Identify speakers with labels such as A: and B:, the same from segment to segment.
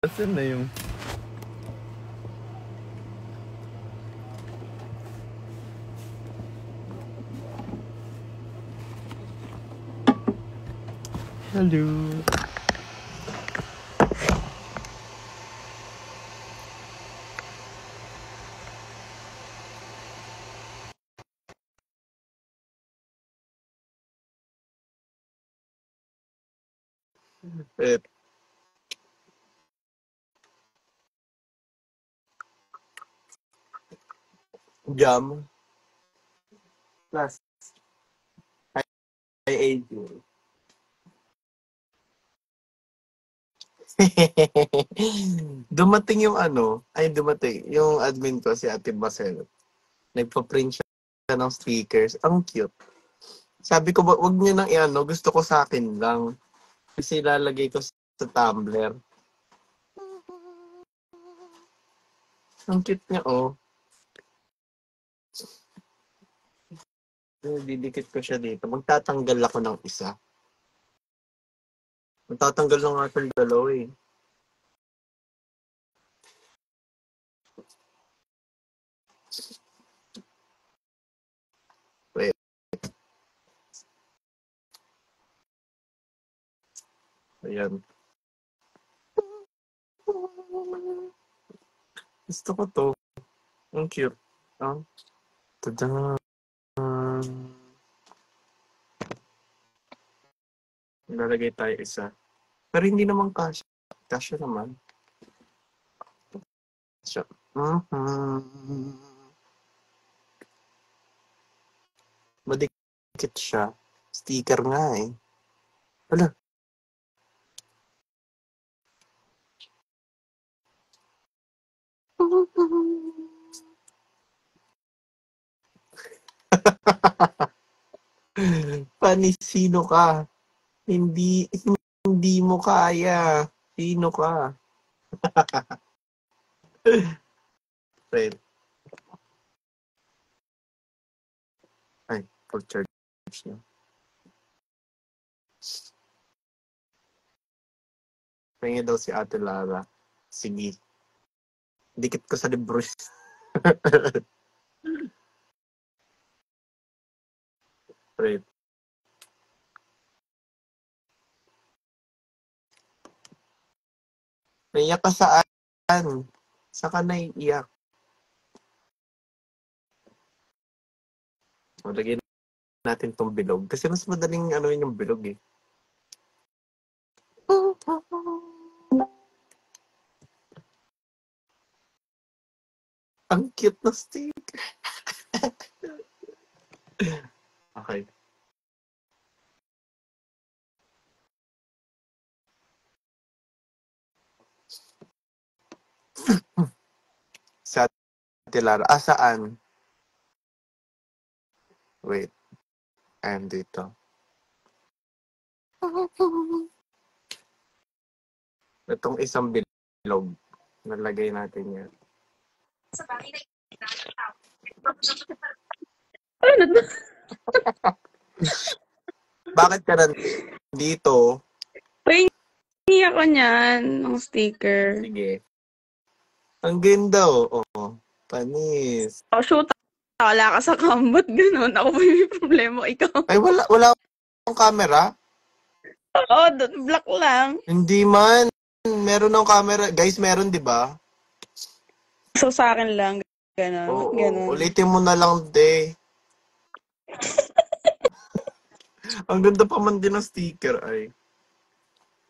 A: Asan na yung... Hello. Jam. Plus. I ate you. Dumating yung yung admin ko, si Ate Marcel. Nagpa-print siya ng stickers. Ang cute. Sabi ko, wag niyo nang gusto ko sa akin lang. Kasi ilalagay ko sa tumbler. Ang cute niya, oh. Didikit ko siya dito. Magtatanggal ako ng isa. Magtatanggal ng aking dalawa eh. Wait. Ayan. Gusto ko to. Ang cute. Ah. Tada. Lalagay tayo isa. Pero hindi naman kasha. Kasha naman. Kasha. Madikit siya. Sticker nga eh. Wala. Panis, sino ka? Hindi mo kaya. Sino ka? Friend. Ay, full charge niya. Pahingi daw si Ate Lara. Sige. Dikit ko sa libro. Friend. Naiyak ka saan? Saan ka naiiyak? Lagyan natin tong bilog. Kasi mas madaling yung bilog eh. Ang cute na sticker. Okay. Sa Ate Lara. Saan? Wait. I'm dito. Itong isang bilog. Nalagay natin yan. Bakit ka nandito?
B: Pahingi ako niyan ng sticker.
A: Sige. Ang ganda oh. Panis.
B: Oh, shoot. Wala ka sa kambot. Ganun. Ako pa may problema. Ikaw.
A: Ay, wala akong camera?
B: Oo, black lang.
A: Hindi man. Meron ng camera. Guys, meron, di ba?
B: So, sa akin lang. Ganun.
A: Oo.
B: Ganun.
A: Ulitin mo na lang, de. Ang ganda pa man din ng sticker, ay.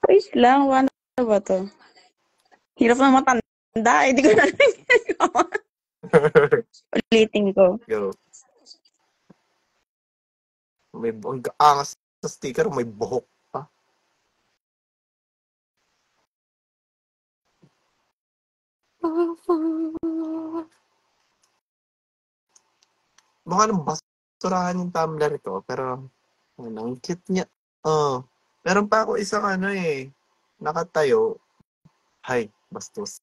B: Ayos lang. Ano ba to? Hirap na matanda. Hindi ko na ulitin ko.
A: Go. Ang angas sa sticker, may buhok pa. Baka nang basurahan yung tumbler ito, pero ang cute niya. Oh, meron pa ako isang nakatayo. Hay, bastos.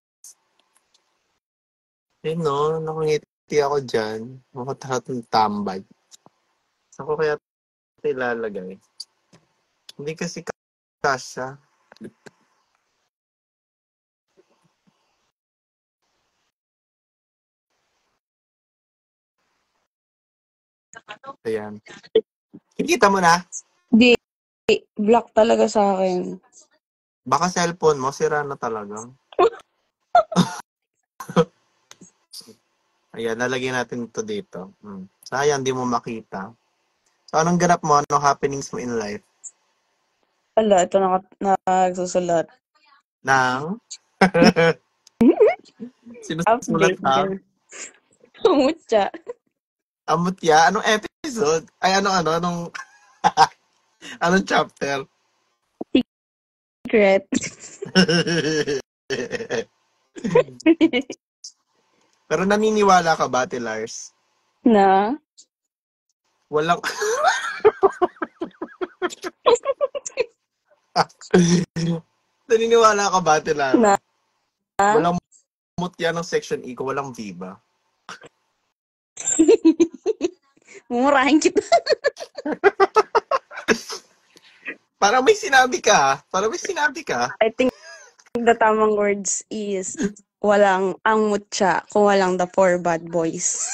A: No, nakangiti ako dyan. Makatarap ng tambay. Saan ko kaya ito ilalagay? Hindi kasi kasya. Ayan. Kikita mo na?
B: Di, block talaga sa akin.
A: Baka cellphone mo, sira na talaga. Ayan, lalagyan natin ito dito. Sayang, di mo makita. So, anong ganap mo? Anong happenings mo in life?
B: Ala, ito nagsusulat.
A: Nang? Sinusulat
B: Update.
A: ka?
B: Kumutya.
A: Amutya? Anong episode? Ay, anong chapter?
B: Secret.
A: Pero naniniwala ka ba, Lars?
B: Na?
A: Walang... naniniwala ka ba, Lara?
B: Na?
A: Walang mutya ng Section E ko, walang Viva.
B: Mumurahin kita.
A: Parang may sinabi ka.
B: I think the tamang words is walang ang mutya kung walang the four bad boys.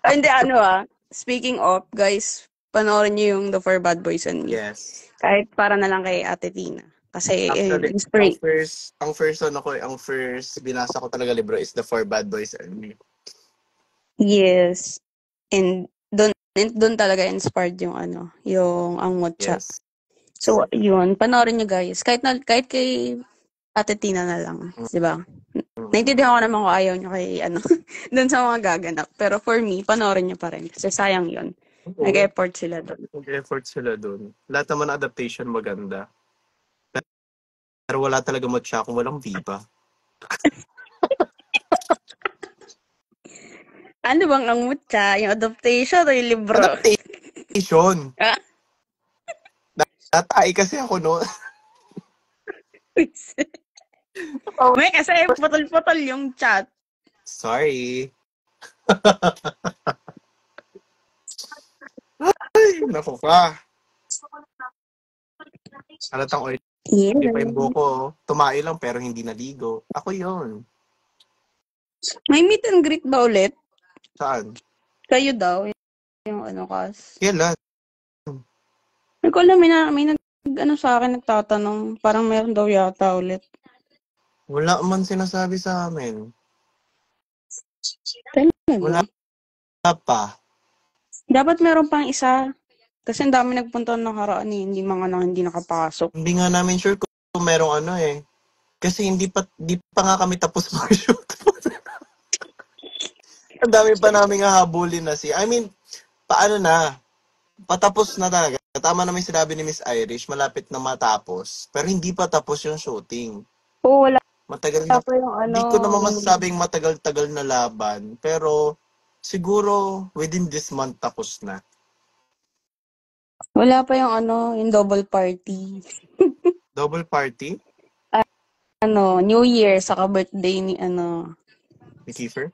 B: Ay, hindi, speaking of, guys, panoorin niyo yung The Four Bad Boys and Me.
A: Yes.
B: Kahit para na lang kay Ate Tina. Kasi,
A: Actually,
B: inspiration.
A: ang first binasa ko talaga libro is The Four Bad Boys and Me.
B: Yes. And doon talaga inspired yung yung ang mutya.
A: Yes.
B: So, yun, panoorin niyo guys. Kahit kay Ate Tina na lang, di ba? Naintindihan ko naman kung ayaw niyo kay doon sa mga gaganap. Pero for me, panoorin niyo pa rin. Kasi sayang yun. Nag-effort sila doon.
A: Nag-effort sila doon. Lahat naman ng adaptation maganda. Pero wala talaga mutya kung walang Viva.
B: Ano bang ang mutya? Yung adaptation o yung libro?
A: Adaptation! Natay kasi ako, no?
B: May kasi putol-putol yung chat.
A: Sorry. Ay, naku ka. Halatang oil.
B: Yeah.
A: Hindi pa yung buko. Tumae lang pero hindi naligo. Ako yon.
B: May meet and greet ba ulit?
A: Saan?
B: Kayo daw. Yung kas.
A: Kailan?
B: Hindi ko alam, may sa akin nagtatanong. Parang meron daw yata ulit.
A: Wala man sinasabi sa amin.
B: Talaga?
A: Wala pa.
B: Dapat meron pang isa. Kasi ang dami nagpunta ng nakaraan eh. Hindi nakapasok.
A: Hindi nga namin sure kung merong Kasi di pa nga kami tapos mag-shoot. Ang dami pa namin hahabulin na I mean, paano na? Patapos na talaga. Tama naman sinabi ni Miss Irish, malapit na matapos. Pero hindi pa tapos yung shooting.
B: Oo, wala.
A: Matagal na.
B: Pa yung
A: Hindi ko naman masasabing matagal-tagal na laban. Pero siguro within this month tapos na.
B: Wala pa yung yung double party.
A: Double party?
B: New Year, saka birthday ni
A: Ni Kiefer?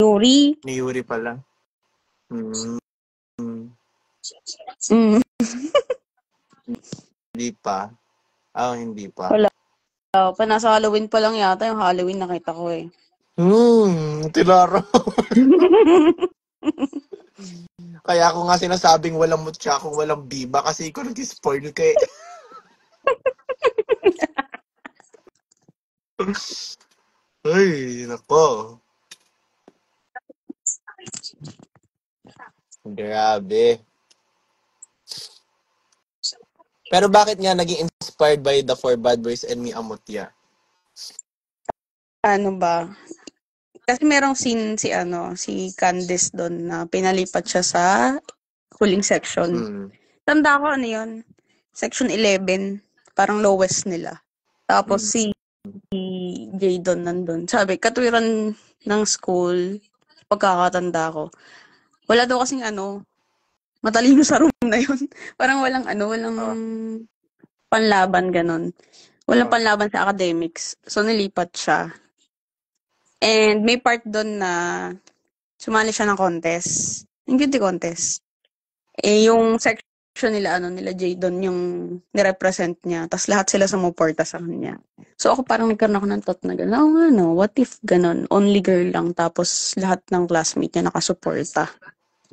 B: Yuri.
A: Ni Yuri pala. Hindi pa. Hindi pa.
B: Wala. Nasa Halloween pa lang yata. Yung Halloween nakita ko eh.
A: Tilaro. Kaya ako nga sinasabing walang mutya kung walang biba kasi ikaw nag-spoil ka eh. Ay, nako. Grabe. Pero bakit nga naging inspired by The Four Bad Boys and Me ang mutya?
B: Ano ba? Kasi merong scene si Candice doon na pinalipat siya sa huling section. Tanda ko yun? Section 11. Parang lowest nila. Tapos si Jadon nandun. Sabi, katwiran ng school, pagkakatanda ko. Wala daw kasing matalino sa room na yun. Parang walang panlaban ganon. Walang panlaban sa academics. So, nilipat siya. And may part doon na sumali siya ng contest. Yung beauty contest. Yung section nila, nila Jadon, yung nirepresent niya. Tapos lahat sila sumuporta sa kanya. So ako parang nagkaroon ako ng thought na gano'n, oh, ano, what if gano'n, only girl lang tapos lahat ng classmate niya nakasuporta.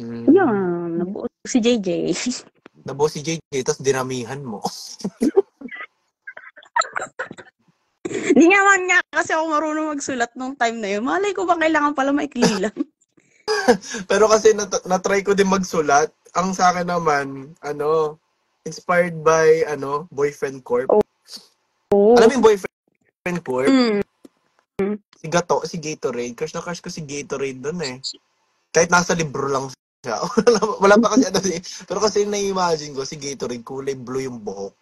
B: Yan, nabuo si JJ.
A: Nabuo si JJ, tapos dinamihan mo.
B: Hindi naman nga kasi ako marunong magsulat nung time na yun. Malay ko ba kailangan pala maikli lang.
A: Pero kasi na-try ko din magsulat. Ang sa akin naman, inspired by, Boyfriend Corp.
B: Oh.
A: Alam mo yung Boyfriend Corp?
B: Mm.
A: Si Gatorade. Crush na crush ko si Gatorade dun eh. Kahit nasa libro lang siya. Wala pa kasi pero kasi na-imagine ko, si Gatorade, kulay blue yung buhok.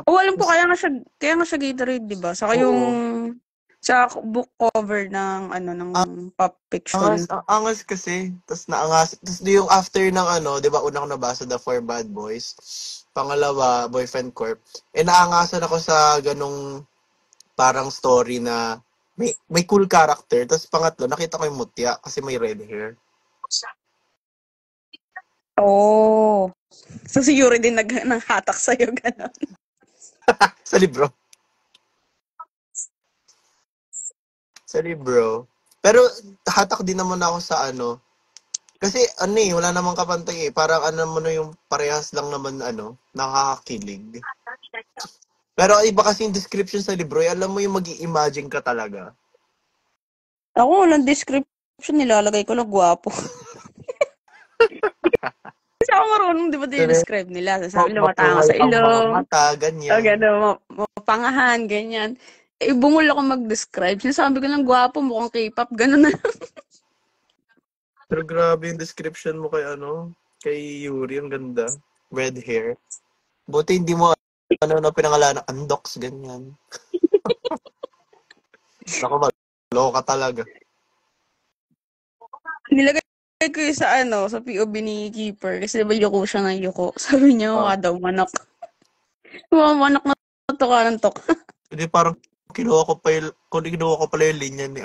B: Oh, alam ko, kaya nga siya Gatorade, di ba? Saka yung sa book cover ng ng pop fiction.
A: Angas kasi. Tapos naangas. Tapos yung after ng di ba una ko nabasa The Four Bad Boys. Pangalawa, Boyfriend Corp. Naangasan ako sa ganong parang story na may cool character. Tapos pangatlo, nakita ko yung mutya kasi may red hair.
B: Oh. So si Yuri din nanghatak sa'yo, gano'n.
A: Sa libro. Sa libro. Pero hatak din naman ako sa kasi wala namang kapantay eh. Parang mo na yung parehas lang naman nakakakilig. Pero iba kasi yung description sa libro, alam mo yung mag-i-imagine ka talaga.
B: Ako, walang description, nilalagay ko lang gwapo. Kasi ako marunong, di ba, describe nila. Sabi nila, matanga sa ilong.
A: Mata, ganyan.
B: O, gano'n, mapangahan, ganyan. Eh, bungol ako mag-describe. Sinasabi ko lang, gwapo, mukhang K-pop, gano'n na.
A: Pero grabe yung description mo kay Yuri, ang ganda. Red hair. Buti hindi mo na pinangalanan, Andox, ganyan. Naku, maloka talaga.
B: Nilagay ko yung sa POV ni Keeper. Kasi diba yuko siya ng yuko. Sabi niya, mukha daw manok. Mukha manok na tuka ng tok.
A: Hindi, parang kinuha ko pala yung linya ni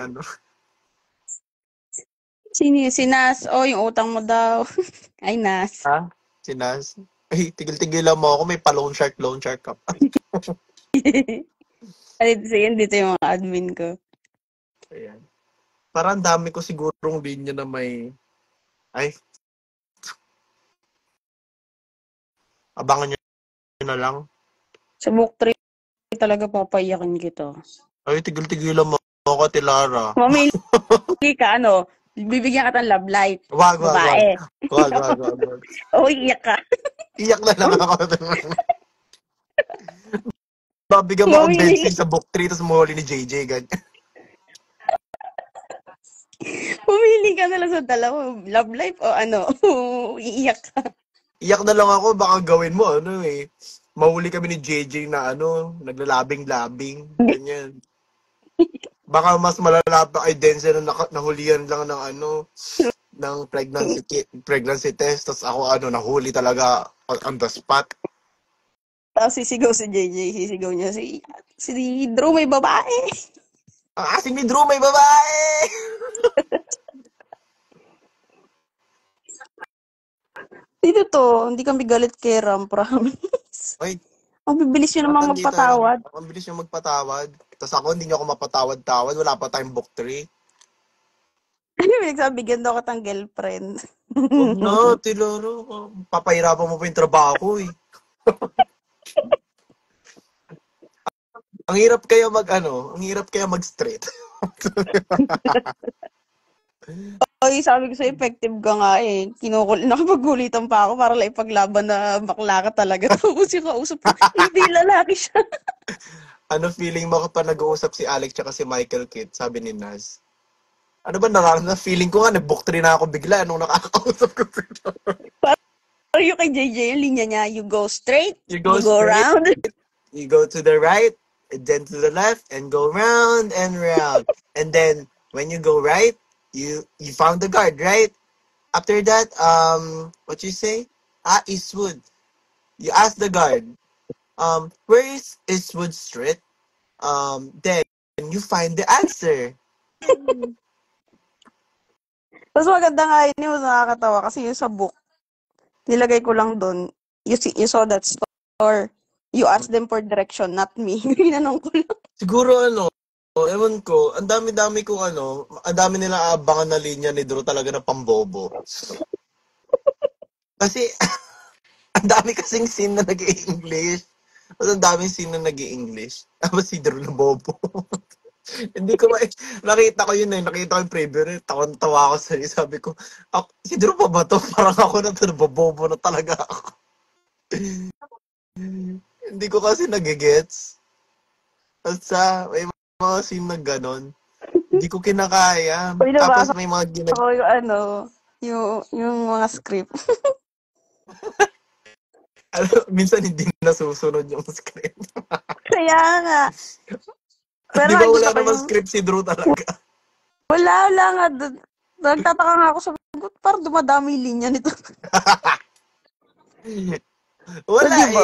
B: Si Nas, yung utang mo daw. Ay, Nas.
A: Ha? Si Nas? Ay, tigil-tigilan mo ako, may loan shark ka.
B: Dito yung mga admin ko.
A: Ayan. Parang dami ko sigurong linya na may... Ay. Abangan nyo na lang.
B: Sa book 3, talaga papayakin kita.
A: Ay, tigil-tigilan mo ako, Tilara.
B: Mamili ka, bibigyan ka ng love life.
A: Wag.
B: Babae.
A: Wag.
B: Iyak ka.
A: Iyak na lang ako. Babigyan mo akong bensin sa book 3 tapos mahuli ni JJ, ganyan.
B: Pumili ka na lang sa dalawa. Love life o iiyak ka.
A: Iyak na lang ako, baka gawin mo, mahuli kami ni JJ na naglalabing-labing, ganyan. Baka mas malala pa kay Denzel na nahulihan lang ng ng pregnancy test, tapos ako nahuli talaga on the spot.
B: Tapos sisigaw si JJ, sisigaw niya si Drew may babae.
A: Si Drew may babae!
B: Dito to, hindi kami galit kay Ram, promise.
A: Wait.
B: Ang bibilis nyo naman magpatawad.
A: Ang bilis nyo magpatawad. Tapos ako, hindi nyo ako mapatawad-tawad. Wala pa tayong book 3.
B: Ano yung nagsabigyan daw katang girlfriend?
A: Huwag na, Tilaro. Papahirapan mo pa yung trabaho ko eh. Ang hirap kaya mag-straight.
B: Sabi ko sa effective ka nga eh. Nakapaggulitan pa ako para lang ipaglaban na bakla ka talaga. Tapos yung kausap ko, hindi lalaki siya.
A: Feeling mo kapag nag-uusap si Alex tsaka si Michael Kitt, sabi ni Naz? Ano ba nararamdaman? Feeling ko nga, nag-book 3 na ako bigla nung nakakausap ko sila.
B: Parang yung kay JJ, yung linya niya, you go straight, you go
A: straight,
B: round.
A: You go to the right, and then to the left, and go round and round. And then, when you go right, you found the guard, right? After that, what you say? Eastwood. You ask the guard, where is Eastwood Street? Then you find the answer.
B: Mas maganda nga yun, mas nakakatawa kasi yung sa book, nilagay ko lang doon, you saw that store, You ask them for direction, not me. Ginanong ko lang.
A: Siguro ewan ko, ang dami-dami kong ang dami nilang aabangan na linya ni Drew talaga na pambobo. Kasi, ang dami kasing scene na nag-i-English. Mas ang daming scene na nag-i-English. Tapos si Drew na bobo. Hindi ko nakita ko yun nakita ko yung preview rin. Tawan-tawa ako sabi ko, si Drew pa ba to? Parang ako na to, nabobobo na talaga ako. Hindi ko kasi nagigets. Basta, may mga scene na ganon. Hindi ko kinakaya.
B: Uy,
A: Tapos
B: nabasa
A: may mga
B: ko yung mga script.
A: Minsan hindi nasusunod yung script.
B: Kaya nga. Pero
A: Di ba wala
B: nakikita ko
A: naman
B: yung...
A: script si Drew talaga?
B: Wala nga. Nagtataka nga ako sa parang dumadami yung linya nito.
A: Wala
B: So, diba?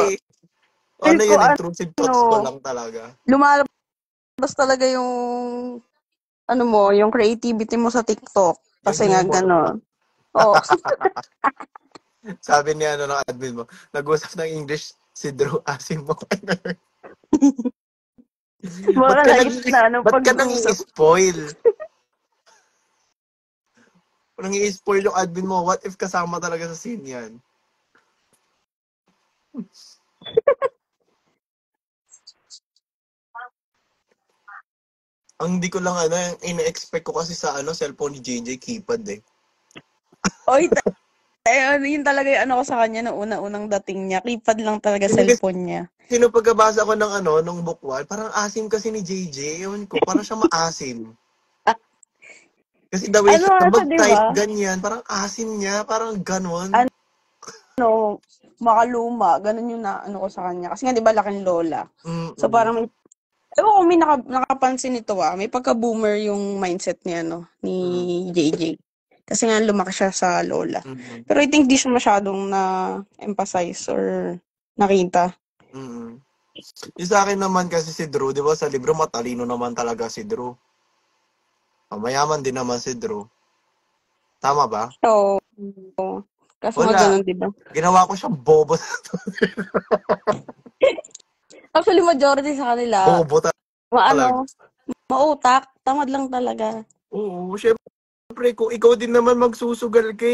A: Ano
B: Feel ko,
A: yun, intrusive thoughts ko lang talaga.
B: lumalabas talaga yung yung creativity mo sa TikTok.
A: Yung
B: Kasi nga
A: humor mo.
B: gano'n. Oo.
A: Sabi ni ng admin mo, nag-usap ng English si Drew Asimov.
B: Baka
A: Ba't ka nang
B: pag-uusap.
A: i-spoil? Nang i-spoil yung admin mo, what if kasama talaga sa scene yan? Ang hindi ko lang ina-expect ko kasi sa cellphone ni JJ keypad eh.
B: Oy, yun talaga yung ko sa kanya na una-unang dating niya. Keypad lang talaga cellphone niya.
A: Sino pagkabasa ko ng nung book 1, parang asim kasi ni JJ. Ewan ko, parang siya maasim. Kasi the way siya mag-type,
B: diba?
A: ganyan, parang asim niya, parang ganon.
B: Makaluma. Ganun yung ko sa kanya. Kasi nga, di ba, laking lola.
A: Mm-mm.
B: So, parang ewan ko, may nakapansin nito may pagka-boomer yung mindset ni JJ. Kasi nga, lumaki siya sa lola.
A: Mm-mm.
B: Pero I think di siya masyadong na-emphasize or nakita.
A: Mm-mm. Yung sa akin naman kasi si Drew, di ba, sa libro matalino naman talaga si Drew. Mayaman din naman si Drew. Tama ba?
B: So, kaso nga ganun, di ba?
A: Ginawa ko siyang bobo.
B: Actually, majority sa kanila,
A: Bobo talaga.
B: mautak, tamad lang talaga.
A: Oo, syempre, kung ikaw din naman magsusugal ka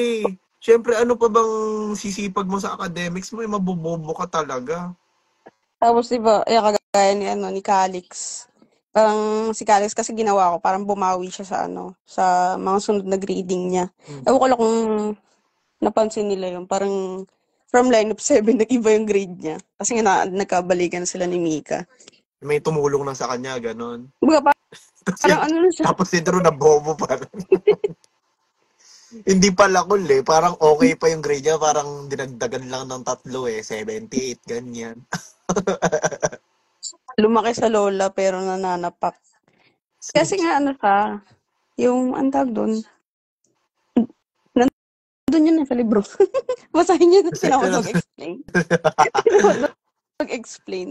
A: syempre, ano pa bang sisipag mo sa academics mo, mabobobo ka talaga.
B: Tapos, di ba, kagaya ni Calix. Parang si Calix kasi ginawa ko, parang bumawi siya sa mga sunod na grading niya. Ewan ko lang kung napansin nila yun. Parang from lineup 7, nag-iba yung grade niya. Kasi nga nagkabalikan na sila ni Mika.
A: May tumulong lang sa kanya, ganon.
B: Baga, parang na siya.
A: Tapos si Drew na bobo pa. Hindi pala cool parang okay pa yung grade niya, parang dinagdagan lang ng 3 78, ganyan.
B: Lumaki sa lola pero nananapak. Kasi nga siya, yung antag doon, nandun yun sa libro. Basahin niyo na tinawag mag-explain. Mag-explain.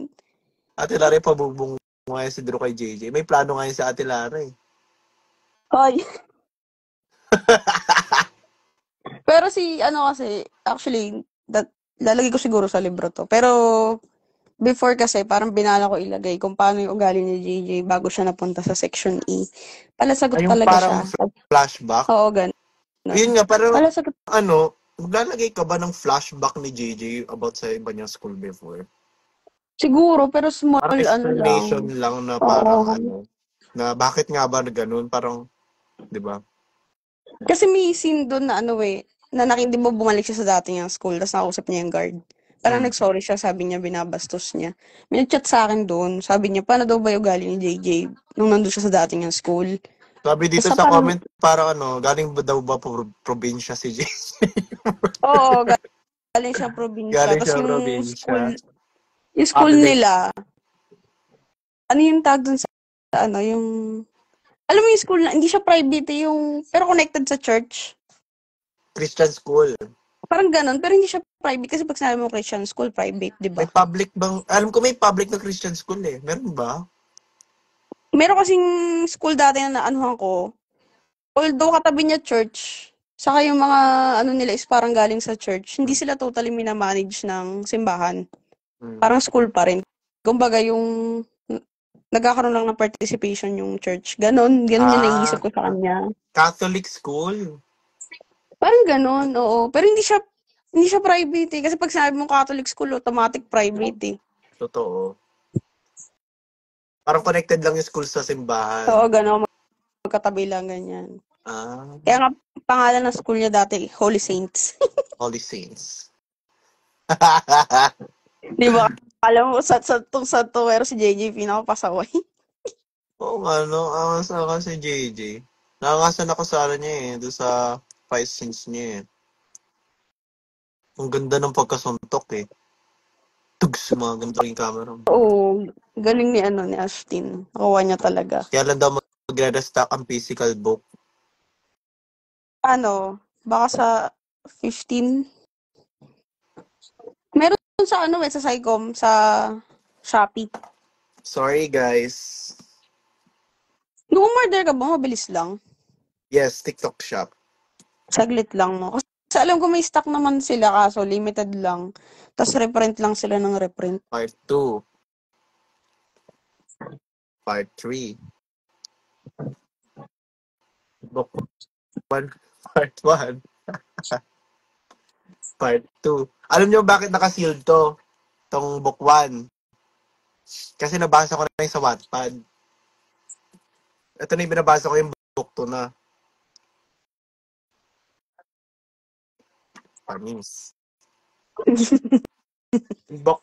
A: Ate Lara, pabubong ngayon si Drew kay JJ. May plano ngayon si Ate Lara
B: Ay. Pero kasi, actually, lalagay ko siguro sa libro to. Pero, before kasi, parang binala ko ilagay kung paano yung ugali ni JJ bago siya napunta sa Section E. Palasagot talaga
A: parang
B: siya.
A: Flashback?
B: Oo, ganun.
A: Yun nga, parang,
B: Palasagot.
A: maglalagay ka ba ng flashback ni JJ about sa iba niyang school before?
B: Siguro, pero small,
A: parang explanation lang na parang, na bakit nga ba na ganun? Parang, di ba?
B: Kasi may scene doon na di ba bumalik siya sa dati niyang school, tapos nakausap niya yung guard. Parang nag-sorry siya, sabi niya, binabastos niya. May nag-chat sa akin doon, sabi niya, paano daw ba yung ugali ni JJ nung nandun siya sa dati niyang school?
A: Sabi dito sa comment, parang galing ba daw ba probinsya si JJ?
B: Oo, galing siya probinsya. Tapos yung school nila, ano yung tag doon sa, yung, alam mo yung school na, hindi siya private, pero connected sa church.
A: Christian school.
B: Parang ganun, pero hindi siya private kasi pag sinabi mo Christian school, private, di ba?
A: May public bang, alam ko may public na Christian school meron ba?
B: Meron kasing school dati na naanuhan ko, although katabi niya church, saka yung mga nila is parang galing sa church, hindi sila totally minamanage ng simbahan. Parang school pa rin. Kumbaga yung nagkakaroon lang ng participation yung church. Ganon yung naiisip ko sa kanya.
A: Catholic school?
B: Parang ganon, oo. Pero hindi siya private eh. Kasi pag sinabi mong Catholic school, automatic private eh.
A: Totoo. Parang connected lang yung school sa simbahan.
B: Oo, ganon. Magkatabi lang, ganyan. Kaya nga, pangalan ng school niya dati, Holy Saints.
A: Holy Saints.
B: Di ba? Alam mo, sa pero si JJ pinakapasaway.
A: Oo nga, no? Angas na kasi JJ. Nakangasan ako sa niya eh. Doon sa 5 scenes niya eh. Ang ganda ng pagkasuntok eh. Tugs, mga ganito yung camera.
B: Oo, galing ni Ashton. Nakuha niya talaga.
A: Kaya lang daw magre-restock ang physical book.
B: Baka sa 15. Meron sa sa Saicom, sa Shopee.
A: Sorry guys.
B: Nung umorder ka ba, mabilis lang?
A: Yes, TikTok shop.
B: Saglit lang, no? Kasi alam ko may stock naman sila, kaso limited lang. Tapos reprint lang sila ng reprint.
A: Part 2. Part 3. Book 1. Part 1. Part 2. Alam niyo bakit naka-sealed to? Tong book 1. Kasi nabasa ko na yung sa Wattpad. Ito na yung binabasa ko yung book 2 na. Pamis. Book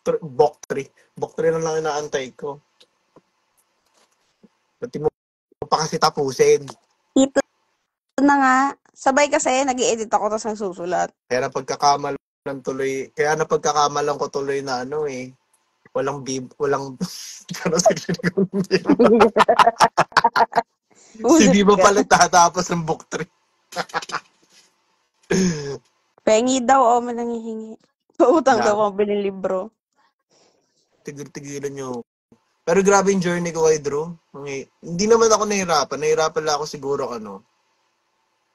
A: 3. Book 3 na lang inaantay ko. Pati mo pa kasi tapusin.
B: Ito na nga. Sabay kasi, nag-i-edit ako tapos nagsusulat.
A: Kaya napagkakamalan ko tuloy na walang si Biba pala tatapos ng book 3.
B: Pengi daw, manangihingi. Pautang daw ang biling libro.
A: Tigil-tigilan nyo. Pero grabe yung journey ko kay Drew. Hindi naman ako nahirapan. Nahirapan lang ako siguro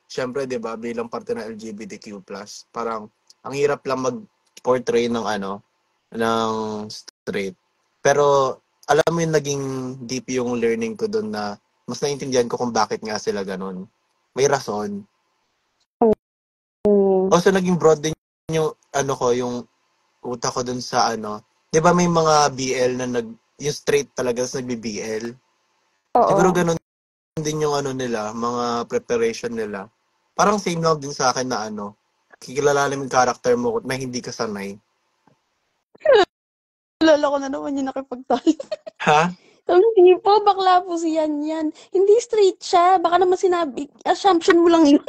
A: Siyempre, 'di ba, bilang parte ng LGBTQ+, parang ang hirap lang mag-portray ng straight. Pero alam mo yung naging deep yung learning ko doon na mas naiintindihan ko kung bakit nga sila ganun. May rason. Also naging broad din yung yung utak ko doon sa 'di ba may mga BL na yung straight talaga sa nagbi-BL. Siguro ganun din yung nila, mga preparation nila. Parang same lang din sa akin na kikilalanin yung character mo na hindi ka sanay.
B: Lala ko na naman yung nakipagtalo.
A: Ha?
B: Hindi po, bakla po si Yan. Hindi straight siya. Baka naman sinabi, assumption mo lang yun.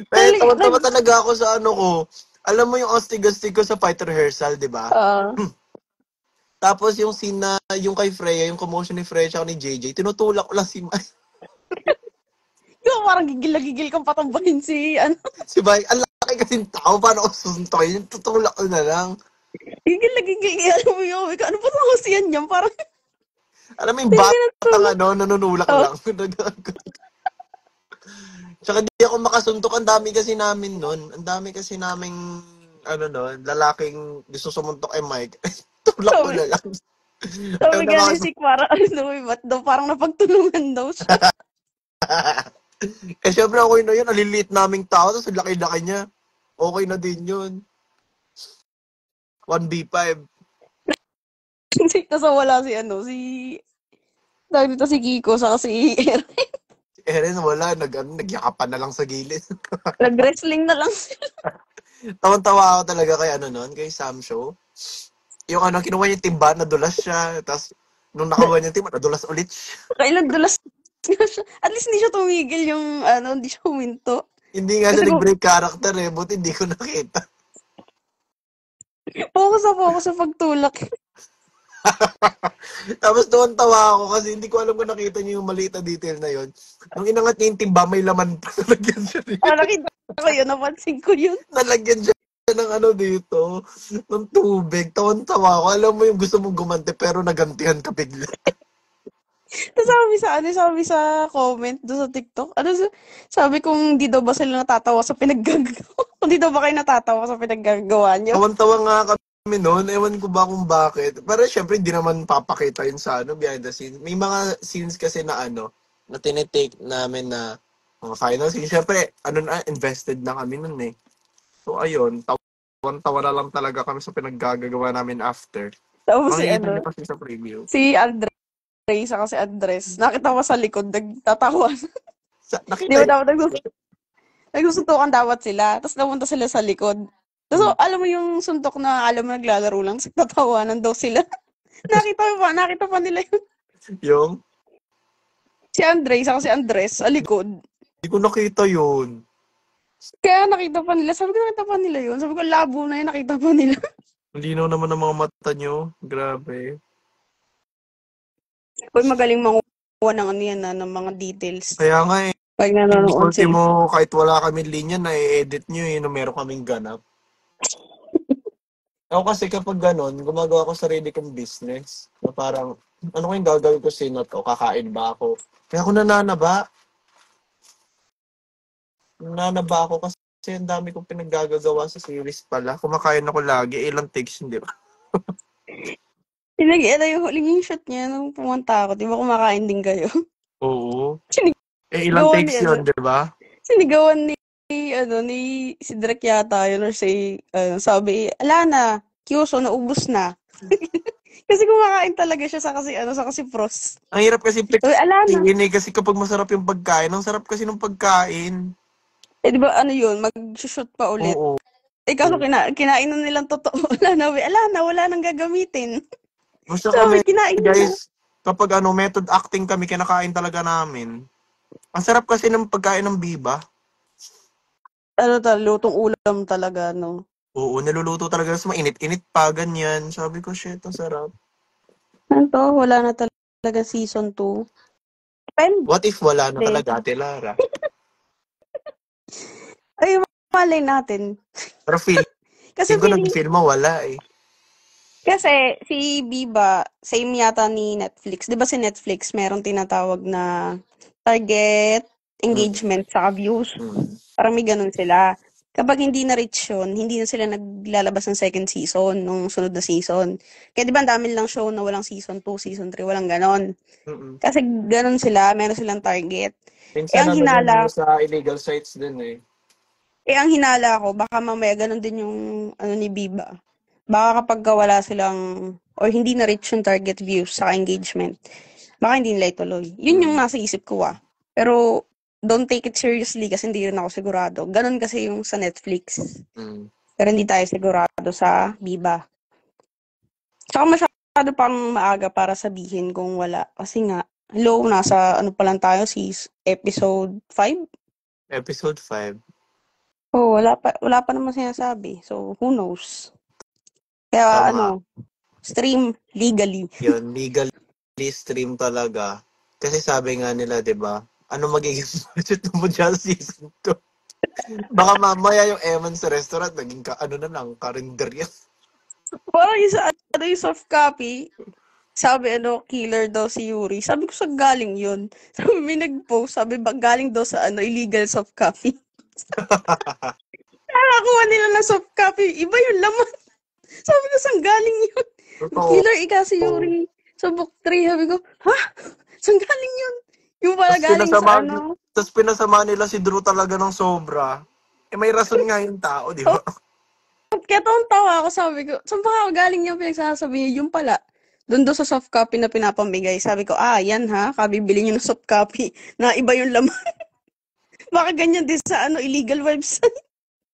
A: Pero tawa talaga ako sa ko. Alam mo yung astig-astig ko sa fight rehearsal, di ba? Tapos yung scene na, yung kay Freya, yung commotion ni Freya siya ni JJ, tinutulak ko lang si Mike.
B: Yung parang gigil kang patambahin si
A: Si Mike, ang laki kasing tao, paano ko susuntokin? Yung tutulak ko na lang.
B: Gigil. Alam mo yun, ano pa sa kasi yan? Parang...
A: Alam mo yung batang nanunulak lang. Tsaka di ako makasuntok. Ang dami kasi namin nun. Ang dami kasi naming, lalaking gusto sumuntok kay Mike. Tulak ko na lang.
B: Sabi nga ni Sik, parang napagtulungan daw siya.
A: Syempre okay na yun. Aliliit naming tao. Tapos laki-laki niya. Okay na din yun. 1v5.
B: Tapos wala dahil dito si Kiko, saka si Eren.
A: Si Eren wala. Nagyakapan na lang sa gilid.
B: Nag-wrestling na lang sila.
A: Tawan-tawa ako talaga kay Sam Show. Yung kinuha niya yung timba, nadulas siya. Tapos, nung nakawa niya yung timba, nadulas ulit siya.
B: Kailan dulas siya. At least hindi siya tumigil yung, hindi siya huminto.
A: Hindi nga siya nag-break character buti hindi ko nakita.
B: Focus sa pagtulak.
A: Tapos doon tawa ako kasi hindi ko alam kung nakita niyo yung maliit na detail na yon. Nung inangat niya yung timba, may laman pa. Nalagyan siya rin.
B: Nakita ko yun, napansin ko yun.
A: Nalagyan siya ng dito, ng tubig. Tawan-tawa ako. Alam mo yung gusto mong gumante pero nagantihan ka bigla.
B: Tapos sabi sa comment doon sa TikTok, sabi kung di daw ba sila natatawa sa pinaggagawa. Kung di daw ba kayo natatawa sa pinaggagawa niyo.
A: Tawan-tawa nga kami noon. Ewan ko ba kung bakit. Pero syempre, di naman papakita yun sa behind the scenes. May mga scenes kasi na na tinitake namin na mga final scenes. Syempre, invested na kami nun eh. So, ayun, tawan-tawa na lang talaga kami sa pinaggagawa namin after.
B: Tapos
A: Makikita niyo kasi sa preview.
B: si Andre, saka si Andres, nakita ko sa likod, nagtatawa. Di
A: Nakita
B: ba
A: yun.
B: dapat nagsusuntukan dapat sila, tapos napunta sila sa likod. Tapos alam mo yung suntok na alam mo naglalaro lang, nagtatawanan daw sila. nakita pa nila yun.
A: Yung?
B: Si Andre, saka si Andres, sa likod.
A: Hindi ko nakita yun.
B: Kaya nakita pa nila. Sabi ko, nakita pa nila yun. Sabi ko, labo na yun, nakita pa nila.
A: Malinaw naman ang mga mata nyo. Grabe.
B: Uy, magaling manguha ng ng mga details.
A: Kaya nga eh.
B: Pag nanonood sila.
A: Ultimo, kahit wala kami linya, na-edit nyo no meron kaming ganap. Ako kasi kapag ganon, gumagawa ko sarili kong business. Na parang, ano kayong gagawin ko sino to? Kakain ba ako? Kaya ako nananaba. Nananaba ako kasi ang dami kong pinaggagawa sa series pala. Kumakain ako lagi, ilang takes, hindi ba?
B: Yung huling shot niya nung pumunta ako. Di ba kumakain din kayo?
A: Oo. Ilang
B: Sinigawan
A: takes yun, di ba?
B: Sinigawan ni si Drek yata yun or sabi, ala na, Kyoso, naubos na. Kasi kumakain talaga siya sa kasi Pros.
A: Ang hirap kasi
B: Sabi, ala na.
A: kasi kapag masarap yung pagkain, ang sarap kasi ng pagkain.
B: Eh, di ba yun, mag-shoot pa ulit.
A: Oo.
B: Eh, kaso kinain na nilang totoo. Wala nang gagamitin.
A: Gusto
B: Sabi,
A: kami,
B: kinain na.
A: guys, kapag method acting kami, kinakain talaga namin. Ang sarap kasi ng pagkain ng Biba.
B: Lutong ulam talaga, no?
A: Oo, niluluto talaga. Mas mainit-init pa, ganyan. Sabi ko, shit, ang sarap.
B: Wala na talaga season 2. Depende.
A: What if wala na talaga, Ate Lara?
B: Ay, malay natin.
A: Pero
B: Kasi
A: ko nag-feel mo, wala eh.
B: Kasi si Biba, same yata ni Netflix. 'Di ba si Netflix meron tinatawag na target engagement sa views. Parang may ganun sila. Kapag hindi na-reach yun, hindi na sila naglalabas ng second season nung sunod na season. Kaya di ba ang dami lang show na walang season 2, season 3, walang ganon. Kasi ganun sila, meron silang target.
A: Minsan sa illegal sites din eh.
B: Ang hinala ko, baka mamaya ganun din yung ni Biba. Baka kapag wala silang or hindi na-reach yung target views sa engagement, baka hindi nila ituloy. Yun yung nasa isip ko Pero don't take it seriously kasi hindi rin ako sigurado. Ganun kasi yung sa Netflix. Pero hindi tayo sigurado sa Biba. Tsaka masyado pang maaga para sabihin kung wala. Kasi nga, nasa pa lang tayo, episode 5?
A: Episode 5.
B: Oh, wala pa naman sinasabi. So, who knows? Kaya stream legally.
A: Yun, legally stream talaga. Kasi sabi nga nila, 'di ba? Ano magiging budget mo dyan season 2? Baka mamaya yung Eman sa restaurant naging karinderya.
B: Parang yung soft copy, sabi killer daw si Yuri. Sabi ko sa galing yun. Sabi may nag-post, sabi ba galing daw sa illegal soft copy. Nakakuha nila ng soft copy, iba yung laman. Sabi ko saan galing yun? Killer ika si Yuri. Sa book 3, sabi ko, ha? Saan galing yun? Yung pala galing sa
A: Tapos pinasama nila si Drew talaga ng sobra. May rason nga yung tao, di ba?
B: Kaya tawa ako, sabi ko, saan ba galing yung pinagsasabi niya? Yung pala, doon sa soft copy na pinapamigay. Sabi ko, yan ha, kabibili niyo ng soft copy na iba yung laman. Baka ganyan din sa illegal website.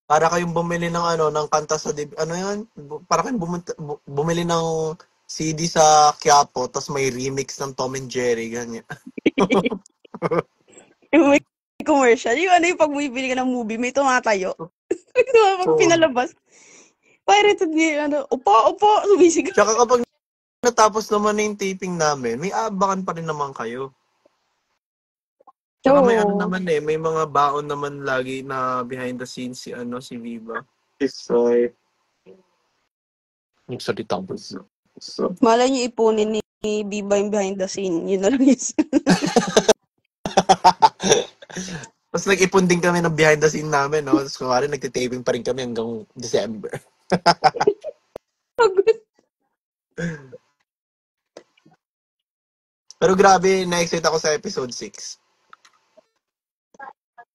A: Para kayong bumili ng kanta sa yun? Para kayong bumili ng CD sa Quiapo, tapos may remix ng Tom and Jerry, ganyan.
B: Yung may commercial. Yung yung pag bumibili ka ng movie, may tumatayo. Pag pinalabas. Pirated niya, upo, sumisigaw.
A: Tsaka kapag natapos naman na yung taping namin, may aabangan pa rin naman kayo. Tsaka may naman may mga baon naman lagi na behind the scenes si Viva. Sorry. Nagsalita ko. So,
B: Malay niyo ipunin ni Biba yung behind the scene. Yun na lang yun.
A: tapos nag-ipon din kami ng behind the scene namin, no? Tapos kumari nagtitaping pa rin kami hanggang December. Pero grabe, na-excite ako sa episode 6.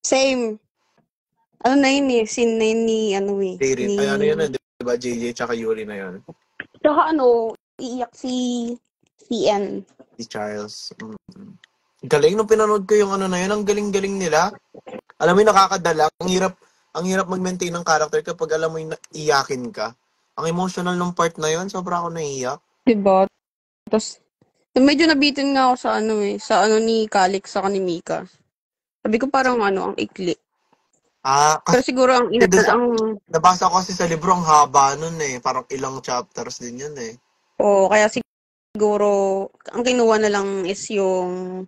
B: Same. Ano na yun eh, scene na yun ni, ano eh,
A: Ririn.
B: ni...
A: Ay, ano yun, diba? JJ tsaka Yuri na yun.
B: Tsaka ano, iiyak si CN.
A: Si Charles. Galing, nung pinanood ko yung ano na yun, ang galing-galing nila. Alam mo yung nakakadala, ang hirap mag-maintain ng character kapag alam mo yung iyakin ka. Ang emotional nung part na yun, sobra ako naiiyak.
B: Diba? Tapos, medyo nabitin nga ako sa ano eh, sa ano ni Calix sa ni Mika. Sabi ko parang ano, ang ikli. Pero
A: Kasi
B: siguro ang
A: nabasa ko kasi sa libro, ang haba nun eh. Parang ilang chapters din yun eh.
B: kaya siguro, ang kinuha na lang is yung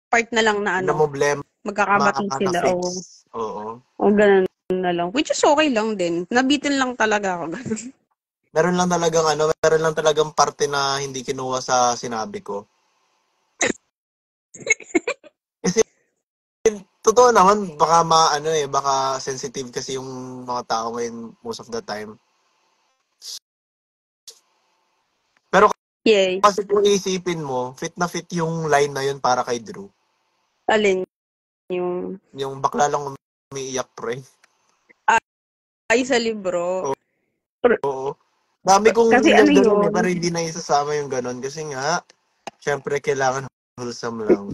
B: part na lang na
A: Na
B: ano,
A: problema
B: magkakabati sila.
A: na-fix. Oo.
B: O ganun na lang. Which is okay lang din. Nabitin lang talaga ako.
A: Meron lang talagang parte na hindi kinuha sa sinabi ko. Kasi, totoo naman, baka sensitive kasi yung mga tao ngayon most of the time. Pero
B: Yes.
A: kasi kung isipin mo, fit na fit yung line na yun para kay Drew.
B: Alin? Yung...
A: Yung bakla lang umiiyak, pre.
B: Ay, sa libro.
A: Oo. Dami kong
B: Kasi
A: real
B: ano
A: ganun
B: yun?
A: pero hindi na isasama yung ganun. Kasi nga, syempre kailangan wholesome lang.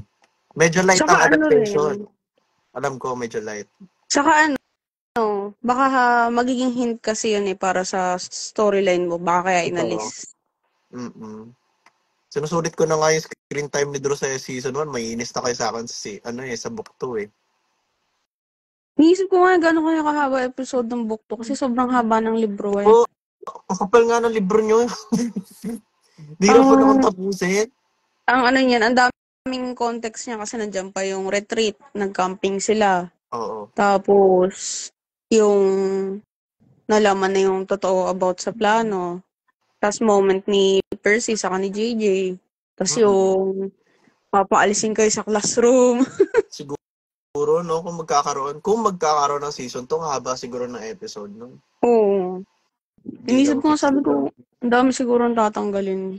A: Medyo light
B: Saka
A: ang
B: ano
A: adaptation.
B: rin.
A: Alam ko, medyo light.
B: Saka ano, baka magiging hint kasi yun eh para sa storyline mo. Baka kaya
A: Ito.
B: inalis.
A: Sinusulit ko na nga yung screen time ni Drew sa season 1. Mainis na kayo sa akin sa book 2 eh.
B: Niisip ko nga gano'n kaya kahaba episode ng book to kasi sobrang haba ng libro eh.
A: Oo, ang kapal nga ng libro nyo. Di na po naman tapusin.
B: Ang ano niyan, ang daming context niya kasi nandiyan pa yung retreat, nag-camping sila.
A: Oo.
B: Tapos, yung nalaman na yung totoo about sa plano. Tapos moment ni Percy saka ni JJ. Tapos yung papaalisin kayo sa classroom.
A: Siguro, no, kung magkakaroon ng season 2, haba siguro ng episode, no?
B: Oo. Inisip ko nga, sabi ko, ang dami siguro ang tatanggalin.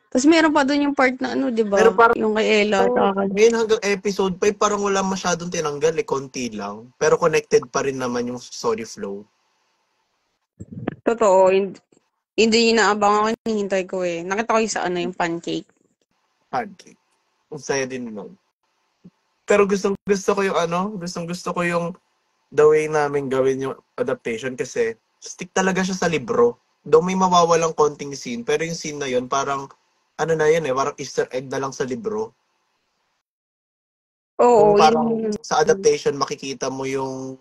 B: Tapos meron pa doon yung part na ano, di
A: Pero
B: ba?
A: parang,
B: Yung kay Ella.
A: ngayon hanggang episode 5, parang wala masyadong tinanggal eh, konti lang. Pero connected pa rin naman yung story flow.
B: Totoo, hindi inaabangan ko, hinihintay ko eh. Nakita ko yung sa ano, yung pancake.
A: Pancake. Ang saya din nun. Pero gusto ko yung the way namin gawin yung adaptation kasi stick talaga siya sa libro. Though may mawawalang konting scene, pero yung scene na yun, parang, ano na yun eh, parang Easter egg na lang sa libro. Kung
B: Oo,
A: parang
B: yun.
A: sa adaptation, makikita mo yung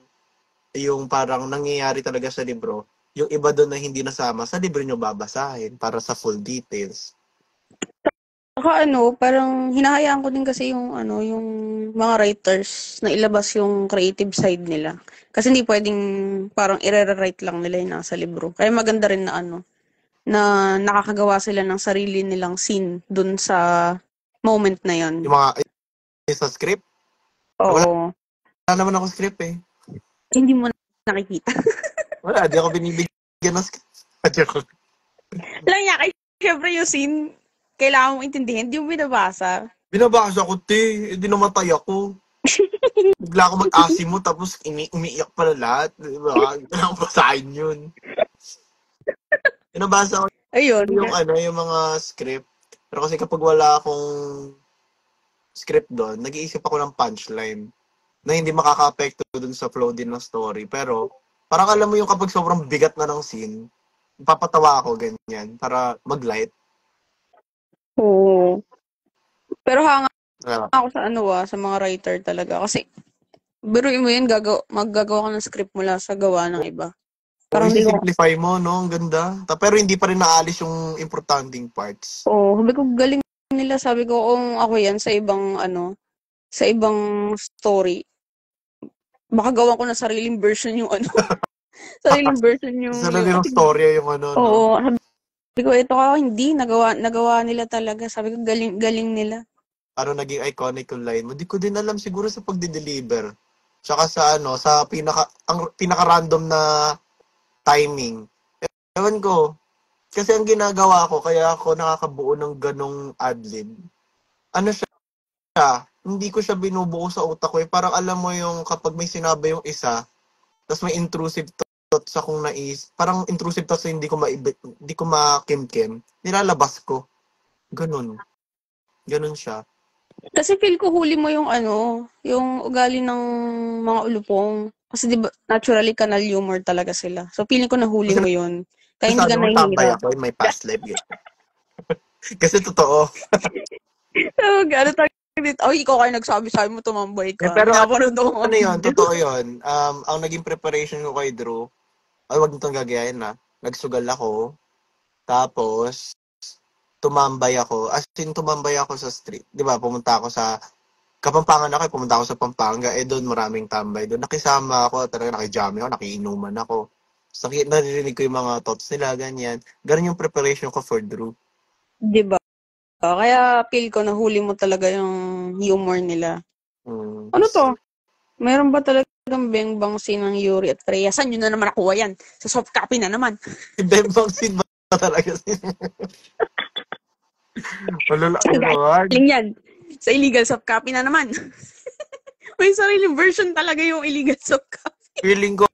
A: parang nangyayari talaga sa libro. Yung iba doon na hindi nasama, sa libro nyo babasahin para sa full details.
B: Saka ano, parang hinahayaan ko din kasi yung ano, yung mga writers na ilabas yung creative side nila. Kasi hindi pwedeng parang i-rewrite lang nila yung nasa libro. Kaya maganda rin na ano, na nakakagawa sila ng sarili nilang scene dun sa moment na yon.
A: Yung mga sa script,
B: Oo.
A: wala naman ako script eh.
B: Hindi mo nakikita.
A: Wala, di ako binibigyan ng script.
B: Lang niya, kasi syempre yung scene, kailangan mong intindihin, hindi mo binabasa.
A: Binabasa ko, di namatay ako. Bigla ako mag-asim mo, tapos umiiyak pala lahat. Diba? Kailangan basahin yun. Binabasa ko
B: Ayun.
A: yung mga script. Pero kasi kapag wala akong script doon, nag-iisip ako ng punchline na hindi makaka-apekto dun sa flow din ng story. Pero, parang alam mo yung kapag sobrang bigat na ng scene, papatawa ako ganyan para mag-light.
B: Oo. Pero hanga
A: Uh,
B: ako sa ano sa mga writer talaga. Kasi, biruin mo yun, maggagawa ka ng script mula sa gawa ng iba.
A: o
B: Parang di ko,
A: isi-simplify mo, no? Ang ganda. Pero hindi pa rin naalis yung importanting parts.
B: sabi ko, galing nila. Sabi ko, kung ako yan sa ibang, ano, sa ibang story, baka gawan ko na sariling version yung ano. Sariling version yung
A: Sa lalim ng storya yung ano, no?
B: oo, ko, ito ka, hindi, nagawa nila talaga. Sabi ko, galing nila.
A: Ano naging iconic yung line mo? Di ko din alam siguro sa pagde-deliver. Tsaka sa ang pinaka-random na timing. Ewan ko, kasi ang ginagawa ko, kaya ako nakakabuo ng ganong adlib. Ano siya, hindi ko siya binubuo sa utak ko. Parang alam mo yung kapag may sinabi yung isa, tapos may intrusive thoughts akong parang intrusive thoughts na hindi ko makimkim, nilalabas ko. Ganun. Ganun siya.
B: Kasi feel ko huli mo yung yung ugali ng mga ulupong. Kasi di ba, naturally kanal humor talaga sila. So feeling ko nahuli
A: Kasi
B: mo yun. Kaya hindi
A: sabi
B: ka
A: mo tambay
B: nahihirap.
A: ako in my past life. Kasi totoo.
B: Ano talaga dito? Oh, ikaw kayo nagsabi mo tumambay ka.
A: Pero
B: Pinapanood ako ng
A: ano yun,
B: video.
A: totoo yun. Ang naging preparation ko kay Drew, wag nitong gagayahin na. Nagsugal ako, tapos tumambay ako. As in, tumambay ako sa street. Di ba, pumunta ako sa Kapampangan ako, pumunta ako sa Pampanga, doon maraming tambay. Doon nakisama ako, talaga nakijami ako, nakiinuman ako. So, naririnig ko yung mga thoughts nila, ganyan. Ganun yung preparation ko for Drew.
B: Di ba? Kaya feel ko nahuli mo talaga yung humor nila.
A: Mm.
B: Ano to? Meron ba talagang bengbang scene ng Yuri at Freya? Saan yun na naman nakuha yan? Sa soft copy na naman.
A: Si Bembang Sin ba talaga? Malala
B: Saan
A: naman.
B: galing yan? Sa illegal soft copy na naman. May sariling version talaga yung illegal soft copy.
A: Feeling ko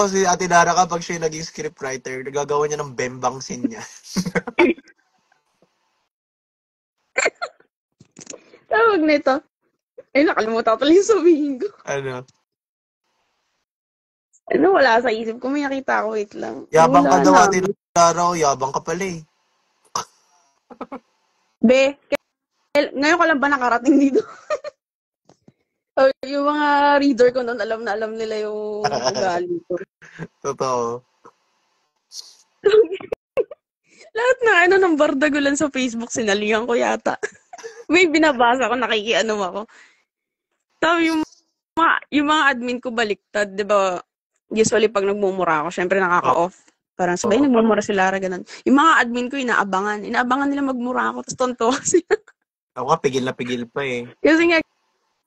A: si Ate Dara kapag siya naging scriptwriter, nagagawa niya ng Bembang Sin niya.
B: Tawag nito. Ay, nakalimutan ko pala yung sabihin ko.
A: Ano?
B: Wala sa isip ko. May nakita ko, wait lang.
A: Yabang ka
B: Wala
A: daw,
B: na.
A: Ate Dara. Yabang ka pala eh.
B: Be, ngayon ko lang ba nakarating dito? Yung mga reader ko noon, alam na alam nila yung ugali ko.
A: Totoo.
B: Lahat na ng bardagulan sa Facebook, sinalihan ko yata. May binabasa ko, nakikianom ako. Sabi yung mga admin ko baliktad, di ba? Usually pag nagmumura ako, syempre nakaka-off. Parang sabay nagmumura si Lara, ganun. Yung mga admin ko, inaabangan. Inaabangan nila magmura ako, tapos tonto sila.
A: Ako nga, pigil na pigil pa eh.
B: Kasi nga,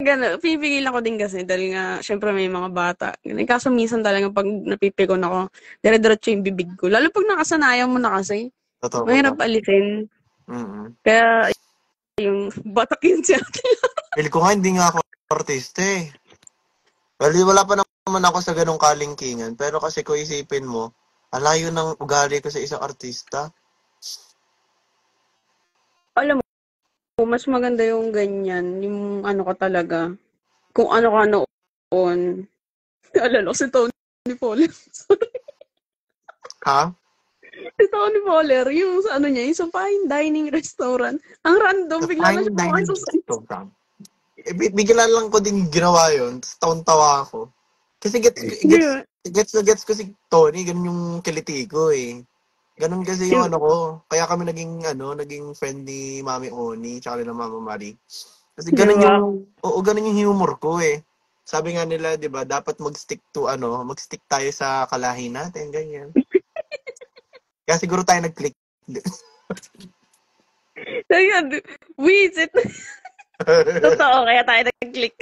B: gano'n, pinipigilan ko din kasi dahil nga, syempre may mga bata. Kaso minsan talaga pag napipikon ako, dire-diretso yung bibig ko. Lalo pag nakasanayan mo na kasi,
A: Totoo
B: mahirap
A: ba?
B: alisin.
A: Mm-hmm.
B: Kaya, yung batak yun siya.
A: Feel ko nga, hindi nga ako artista eh. Well, wala pa naman ako sa ganong kalingkingan. Pero kasi kung isipin mo, alayo ng ugali ko sa isang artista.
B: Alam mo, mas maganda yung ganyan, yung ano ka talaga. Kung ano ka noon. Alala ko si Tony Fowler. Sorry.
A: Ha?
B: Si Tony Fowler, yung sa ano niya, yung sa fine dining restaurant. Ang random,
A: Sa
B: bigla na
A: fine
B: siya
A: dining
B: pumasok sa
A: restaurant. Bigla lang ko din ginawa yun. Tapos taon-tawa ako. Kasi gets ko si Tony, ganun yung kiliti ko eh. Ganun kasi yung ano ko. Kaya kami naging friend ni Mami Oni, tsaka nila Mama Marie. Kasi ganun
B: diba?
A: ganun yung humor ko eh. Sabi nga nila, 'di ba, dapat mag-stick tayo sa kalahi natin, ganyan. Kaya siguro tayo nag-click.
B: Ayan, visit. Totoo, kaya tayo nag-click.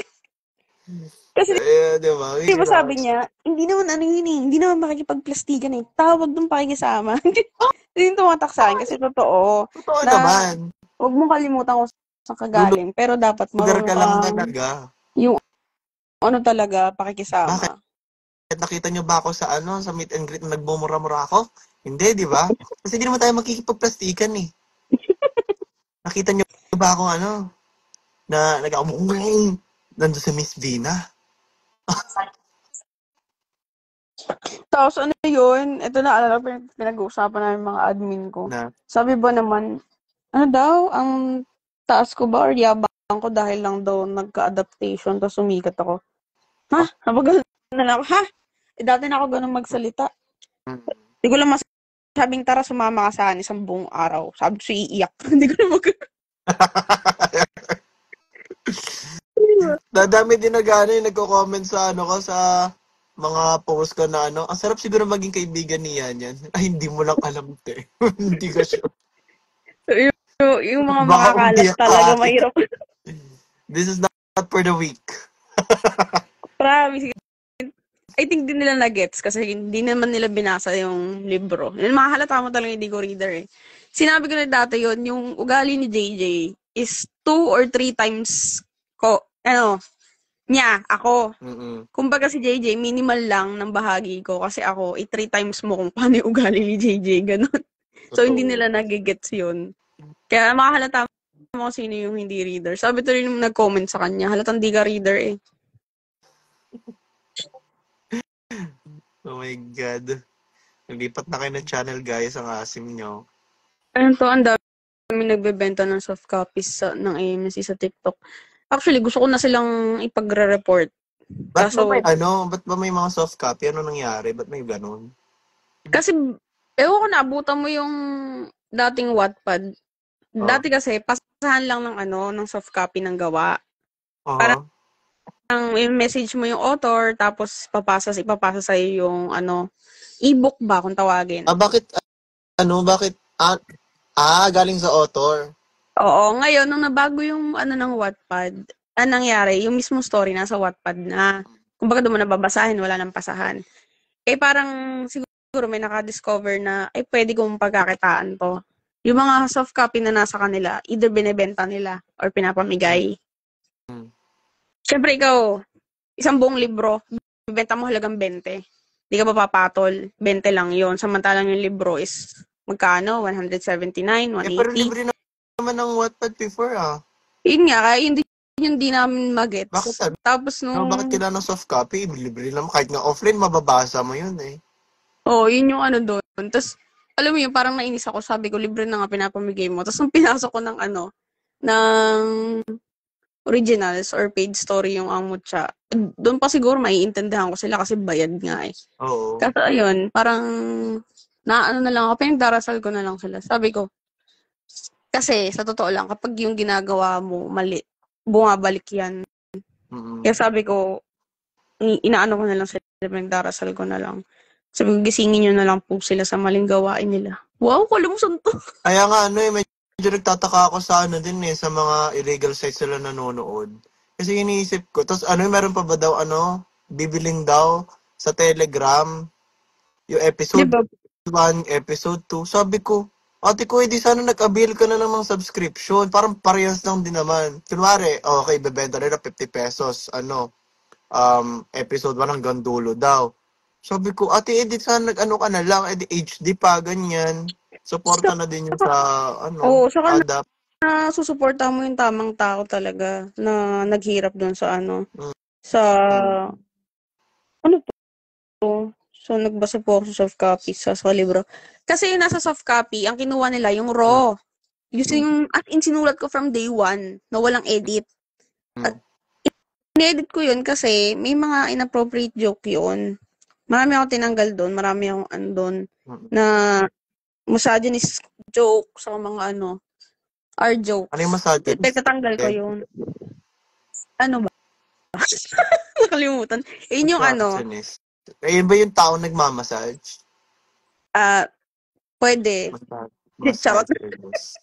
B: Kasi
A: di ba?
B: di ba sabi niya, hindi naman hindi naman makikipagplastikan eh. Tawag dun pakikisama. Hindi tumatak sa akin kasi totoo.
A: Totoo
B: Na,
A: naman.
B: huwag mong kalimutan kung saan ka galing. Pero dapat
A: Lugar
B: marunong
A: ka lang
B: kang,
A: talaga.
B: yung ano talaga, pakikisama.
A: Bakit nakita niyo ba ako sa sa meet and greet na nagmumura-mura ako? Hindi, di ba? Kasi di naman tayo makikipagplastikan eh. Nakita niyo ba ako na nag-aumungong nandun sa Miss Vina?
B: Tapos ano yun, ito na alala ko pinag-uusapan namin mga admin ko.
A: Na,
B: Sabi ba naman, ano daw, ang taas ko ba or yabang ko dahil lang daw nagka-adaptation tapos sumikat ako. Ha? Napagano na lang ako, ha? Dati na ako ganun magsalita. Hindi ko lang masabing tara sumama ka sa akin isang buong araw. Sabi ko iiyak. Hindi ko na
A: Dadami din yung nagko-comment sa ko sa mga post ko na ano, ang sarap siguro maging kaibigan niya yan. Ay, hindi mo lang alam, te. Hindi ka sure.
B: Yung mga
A: Baka
B: makakalat
A: umiyak ka,
B: talaga,
A: ate.
B: mahirap.
A: This is not for the weak.
B: Promise. I think din nila na-gets kasi hindi naman nila binasa yung libro. Yun, makahalata mo talaga hindi ko reader eh. Sinabi ko na dati yun, yung ugali ni JJ is 2 or 3 times niya, ako.
A: Mm-mm.
B: Kumbaga si JJ, minimal lang ng bahagi ko kasi ako, 3 times mo kung paano yung ugali ni JJ, ganun. So, hindi
A: Totoo.
B: nila nagigets yun. Kaya makahalata mo kung sino yung hindi reader. Sabi to rin yung nag-comment sa kanya, halatang di ka reader eh.
A: Oh my God. Naglipat na kayo ng channel, guys, ang asim nyo.
B: Ayun to, ang dami nagbebenta ng soft copies ng AMC sa TikTok. Actually, gusto ko na silang ipagre-report.
A: Ba't ba
B: Kaso,
A: may mga soft copy? Ano nangyari? Ba't may ganun?
B: kasi, ewan ko, naabutan mo yung dating Wattpad.
A: Oh.
B: Dati kasi, pasahan lang ng soft copy ng gawa.
A: Uh-huh.
B: I-message mo yung author, tapos ipapasa sa'yo yung e-book ba kung tawagin.
A: Bakit, galing sa author.
B: Oo, ngayon, nung nabago yung ng Wattpad, nangyari, yung mismo story nasa Wattpad na. Kumbaga doon mo nababasahin, wala nang pasahan. Eh parang siguro may nakadiscover na, pwede kong pagkakitaan to. Yung mga soft copy na nasa kanila, either binebenta nila or pinapamigay.
A: Hmm.
B: Siyempre ikaw, isang buong libro, bibenta mo halagang 20. Hindi ka papapatol, 20 lang yon. Samantalang yung libro is magkano? 179, 180.
A: Pero libre naman ng Wattpad before,
B: Yun nga, kaya hindi namin magets.
A: Bakit
B: Tapos
A: bakit kailangan ng soft copy? Libre naman. Kahit nga offline, mababasa mo yun eh.
B: yun yung doon. Tapos, alam mo yun, parang nainis ako. Sabi ko, libre na nga pinapamigay mo. Tapos, nung pinasok ko ng originals or paid story yung Amutsa, doon pa siguro maiintindihan ko sila kasi bayad nga eh.
A: Oo.
B: Kasi ayun, parang na lang ako, pinagdarasal ko na lang sila. Sabi ko, kasi sa totoo lang, kapag yung ginagawa mo mali, bumabalik yan.
A: Mm-mm.
B: Kaya sabi ko, inaano ko na lang sila, pinagdarasal ko na lang. Sabi ko, gisingin nyo na lang po sila sa maling gawain nila. Wow, kalimusan to.
A: Kaya nga, medyo nagtataka ako sa din sa mga illegal sites sila nanonood. Kasi iniisip ko, tapos meron pa ba daw, bibiling daw sa Telegram, yung episode
B: Diba?
A: 1, episode 2. Sabi ko, ate ko, edi sana nag-avail ka na ng mga subscription. Parang parehas lang din naman. Kunwari, okay, bebenta nila 50 pesos, episode 1 hanggang dulo daw. Sabi ko, ate, edit sana ka na lang, HD pa, ganyan. Suporta na din yung sa,
B: Saka
A: adapt.
B: na susuporta mo yung tamang tao talaga na naghirap doon sa sa, ano to? So, nagbasa po ako sa soft copy sa libro. Kasi yung nasa soft copy, ang kinuha nila yung raw. Yung as in sinulat ko from day one na walang edit. At in-edit ko yun kasi may mga inappropriate joke yun. Marami ako tinanggal doon, marami akong doon na misogynist joke sa mga our jokes.
A: Ano yung misogynist?
B: Pagkatanggal ko yun. Ano ba? Nakalimutan. Yun yung
A: Misogynist. Ayun ba yung tao nagmamassage?
B: Pwede. Charot.
A: Misogynist.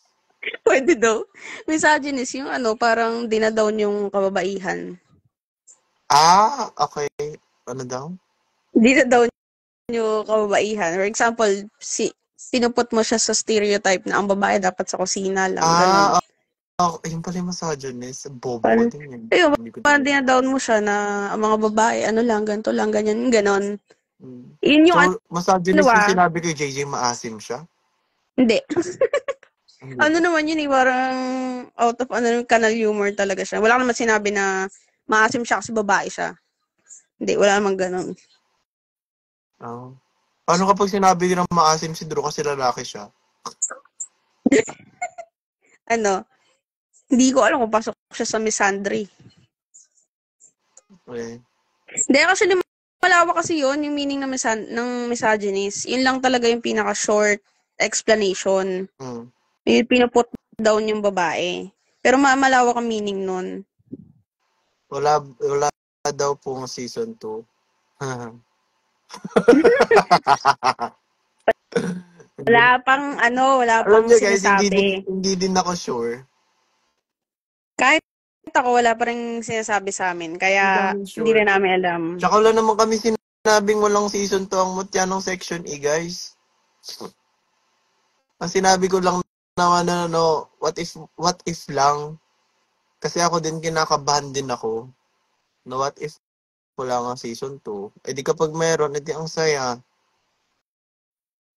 B: Pwede daw. Misogynist yung parang dinadown yung kababaihan.
A: Okay. Ano daw?
B: Dinadown yung kababaihan. For example, pinuput mo siya sa stereotype na ang babae dapat sa kusina lang. Ganun.
A: Yung pala yung misogynist. Bobo ko din yun.
B: Ayun, parang dinadown mo siya na ang mga babae, lang, ganito lang, ganyan, ganon. Yun yung
A: so, misogynist yung sinabi kay JJ maasim siya?
B: Hindi. Naman yun parang out of canal humor talaga siya. Wala naman sinabi na maasim siya kasi babae siya. Hindi, wala naman ganon.
A: Paano kapag sinabi nila maasim si Drew kasi lalaki siya?
B: Hindi ko alam kung pasok siya sa misandry.
A: Okay.
B: Hindi, actually, malawak kasi yun, yung meaning ng misogynist. Yun lang talaga yung pinaka-short explanation. Yung pinuput down yung babae. Pero malawak ang meaning nun.
A: Wala daw pong season 2.
B: Wala
A: Alam
B: pang
A: niyo guys,
B: sinasabi.
A: hindi din ako sure.
B: Kahit ako, wala pa rin sinasabi sa amin.
A: Hindi
B: Kaya,
A: namin
B: hindi
A: sure.
B: rin namin alam.
A: Tsaka wala naman kami sinabing walang season 2 ang mutya ng section E, guys. Ang sinabi ko lang naman na what if lang. Kasi ako din kinakabahan din ako. Na what if wala nga season 2. Eh di kapag meron, edi ang saya.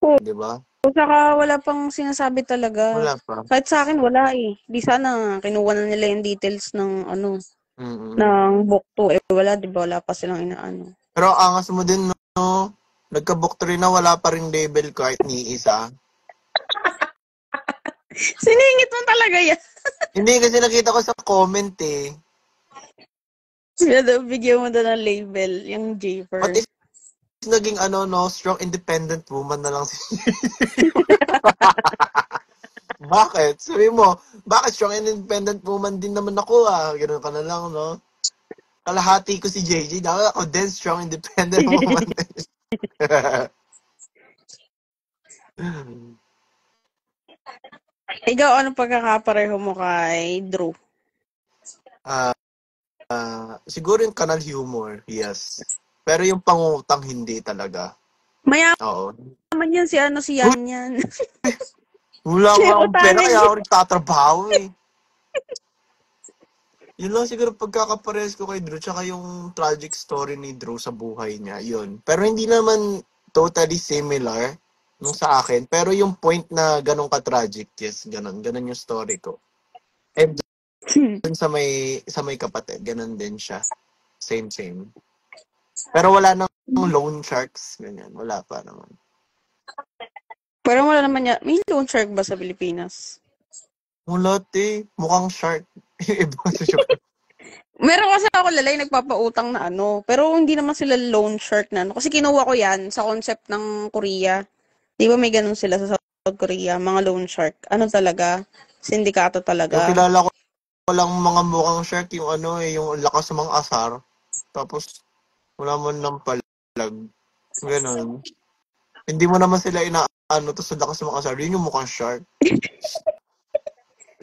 B: Oo.
A: Di ba?
B: Saka wala pang sinasabi talaga.
A: Wala pa.
B: Kahit sa akin, wala eh. Di sana, kinuha na nila yung details ng
A: Mm-mm.
B: ng book 2. Eh, wala, di ba? Wala pa silang inaano.
A: Pero angas mo din, no? Nagka-book 3 na wala pa rin label kahit ni isa.
B: Siningit mo talaga yan.
A: Hindi kasi nakita ko sa comment eh.
B: Bigyan mo doon ng label, yung Japer.
A: What if naging strong independent woman na lang si Bakit? Sabi mo, bakit strong and independent woman din naman ako Ganun ka na lang, no? Kalahati ko si JJ, dapat ako din strong independent woman.
B: Ikaw, anong pagkakapareho mo kay Drew?
A: Siguro yung kanal humor, yes. Pero yung pangutang, hindi talaga.
B: Mayaman
A: Oo.
B: yan si Yan yan.
A: Wala
B: Si
A: nga akong pera,
B: Utangin
A: kaya
B: niya.
A: ako nagtatrabaho eh. Yun lang siguro pagkakapares ko kay Drew, tsaka yung tragic story ni Drew sa buhay niya, yun. Pero hindi naman totally similar nung sa akin, pero yung point na ganun ka-tragic, yes, ganun yung story ko. And dun sa may kapatid, ganun din siya. Same. Pero wala nang loan sharks, ganyan, wala pa naman.
B: Pero wala naman yan. May loan shark ba sa Pilipinas?
A: Wala mukhang shark. Iba sa sugar.
B: Meron kasi ako lalay nagpapautang na pero hindi naman sila loan shark na Kasi kinuha ko yan sa concept ng Korea. Di ba may ganun sila sa South Korea, mga loan shark. Ano talaga? Sindikato
A: Yung
B: talaga.
A: kilala ko lang mga mukhang shark, yung yung lakas ng mga asar. Tapos, wala mo ng palag. Ganun. Hindi mo naman sila tapos sa lakas ng mga asar. Yun yung mukhang shark.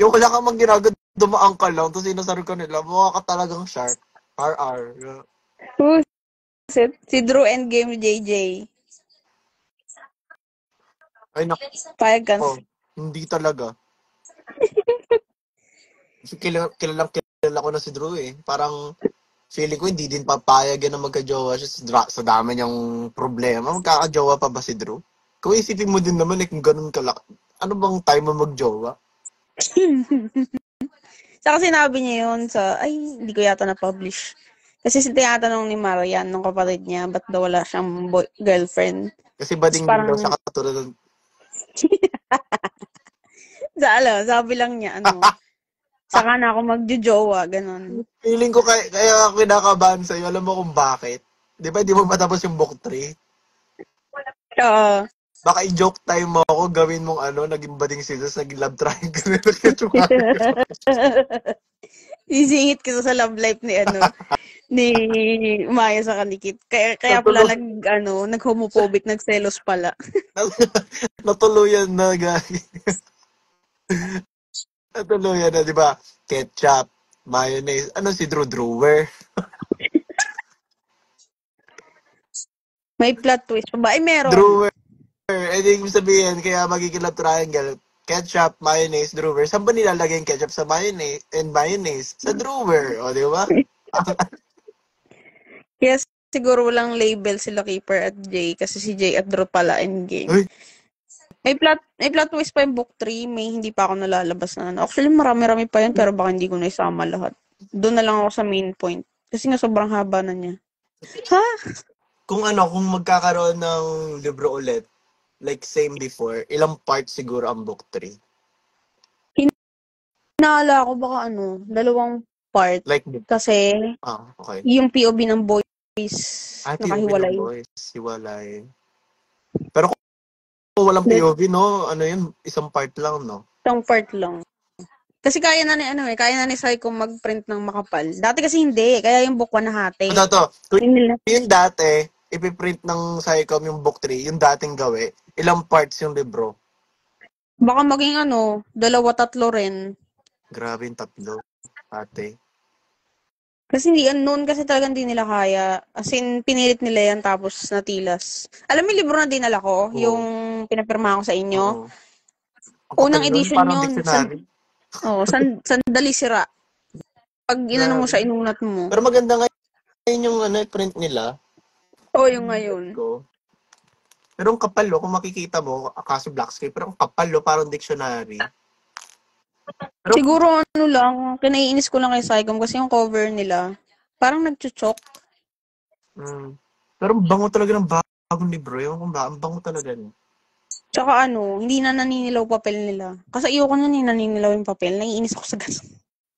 A: Yung wala kang ginagawa, dumaan ka lang, tapos sinasaro ka nila, mukha ka talagang shark. RR.
B: Si Drew Endgame JJ.
A: Ay, naku.
B: Payag ka.
A: Hindi talaga. Kilala ko na si Drew eh. Parang, feeling ko hindi din papayag yan na magka-jowa siya sa dami niyang problema. Magkaka-jowa pa ba si Drew? Kung isipin mo din naman kung ganun ano bang time mo mag-jowa?
B: Saka sinabi niya yun hindi ko yata na-publish. Kasi tinatanong ni Marian, nung kapatid niya, ba't daw wala siyang girlfriend?
A: Kasi bading din daw siya katulad ng...
B: Sabi lang niya, saka na ako magjojowa, ganun.
A: Feeling ko kaya ako kinakabahan sa'yo. Alam mo kung bakit? Di ba di mo matapos yung book 3?
B: Oo.
A: Baka i-joke time mo ako, gawin mong naging bading scissors, naging love triangle.
B: Sisingit kita sa love life ni Maya sa Kanikit. Kaya pala nag-homophobic, nagselos pala.
A: Natuluyan na, guys. Natuluyan na, di ba? Ketchup, mayonnaise. Ano si Drew Drewer?
B: May plot twist pa ba? Ay, meron.
A: Drewer. Eh, di sabihin, kaya magiging love triangle. Ketchup, mayonnaise, Drewer. Saan ba nilalagay yung ketchup sa mayonnaise? Sa Drewer. O, di ba?
B: Yes, siguro walang label sila Keeper at Jay kasi si Jay at Drew pala endgame.
A: Uy.
B: May plot twist pa yung book 3, may hindi pa ako nalalabas na Actually, marami-rami pa yun pero baka hindi ko na isama lahat. Doon na lang ako sa main point. Kasi nga sobrang haba na niya. Ha?
A: Kung magkakaroon ng libro ulit, like same before, ilang parts siguro ang book 3?
B: Inaala ko baka 2 part.
A: Like,
B: Kasi,
A: okay.
B: yung POV ng boys
A: nakahiwalay. POV ng boys, hiwalay. Pero kung walang POV, no? Ano yun? Isang part lang, no?
B: Isang part lang. Kasi kaya na ni Saiko mag-print ng makapal. Dati kasi hindi, kaya yung book 1 nahati.
A: Kung
B: Hindi nila.
A: yung dati, ipiprint ng Psycom yung book 3, yung dating gawi, ilang parts yung libro?
B: Baka maging 2, 3 rin.
A: Grabe yung 3, ate.
B: Kasi noon kasi talagang hindi nila kaya. As in, pinilit nila yan tapos natilas. Alam mo yung libro na dinala ko? Yung
A: Oo.
B: pinapirmahan ko sa inyo?
A: Oo. Ang kapal
B: Unang
A: nun,
B: edition
A: parang
B: yun.
A: dictionary.
B: Sandali sira. Pag inano mo
A: Grabe.
B: siya, inunat mo.
A: Pero maganda nga yung print nila.
B: Yung ngayon.
A: Ko. Pero ang kapal, kung makikita mo, kaso blackscape, pero ang kapal, parang dictionary. Pero,
B: Siguro lang, kinaiinis ko lang kay Saicom kasi yung cover nila, parang nagchuchok.
A: pero bango talaga ng bagong libro. Yung kung ba, ang bango talaga.
B: Tsaka hindi na naninilaw papel nila. Kasi ayoko na naninilaw yung papel. Naiinis ako sa ganun.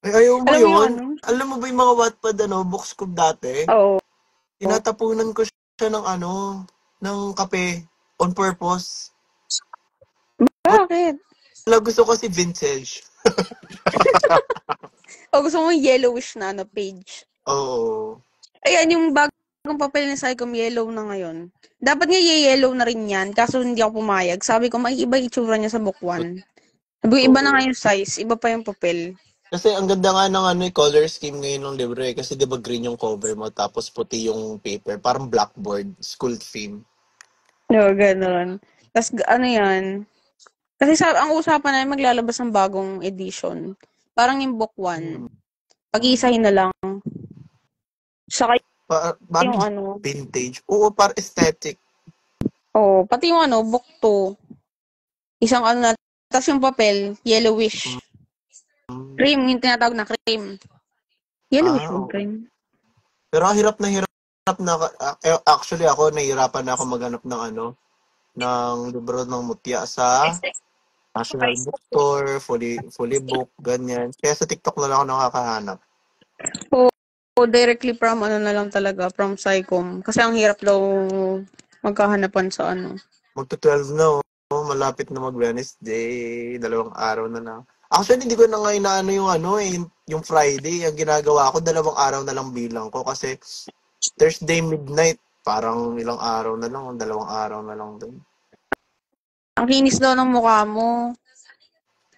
A: Ay, ayaw mo
B: Alam mo yung
A: yun? Alam mo ba yung mga Wattpad, books ko dati?
B: Oo.
A: Tinatapunan ko siya ng ng kape on purpose.
B: Bakit?
A: Wala, gusto ko si Vintage.
B: Gusto mo yung yellowish na page.
A: Oo.
B: Ayan, yung bagong papel ni Saicom yellow na ngayon. Dapat nga yellow na rin yan, kaso hindi ako pumayag. Sabi ko, may iba itsura niya sa book 1. Sabi ko, iba na nga yung size, iba pa yung papel.
A: Kasi ang ganda nga ng color scheme ngayon ng libro kasi 'di ba green yung cover mo tapos puti yung paper, parang blackboard, school theme.
B: Ganun. Tapos yan, kasi ang usapan na maglalabas ng bagong edition. Parang yung book 1. Pag-iisahin na lang. Saka yung
A: Vintage. Oo, para aesthetic.
B: pati yung book 2. Isang na, tapos yung papel, yellowish. Cream, yung tinatawag na cream. Yellowish yung cream.
A: Pero hirap na actually ako, nahihirapan na ako maghanap ng ng libro ng mutya sa National Bookstore, fully book, ganyan. Kaya sa TikTok na lang ako nakakahanap.
B: Directly from na lang talaga, from Psycom. Kasi ang hirap daw magkahanapan sa
A: Magto-12 na, malapit na mag-Wednesday, 2 araw na lang. Actually, hindi ko na nga inaano yung Friday. Ang ginagawa ko, 2 araw na lang bilang ko kasi Thursday midnight, parang ilang araw na lang, 2 araw na lang din.
B: Ang kinis daw ng mukha mo.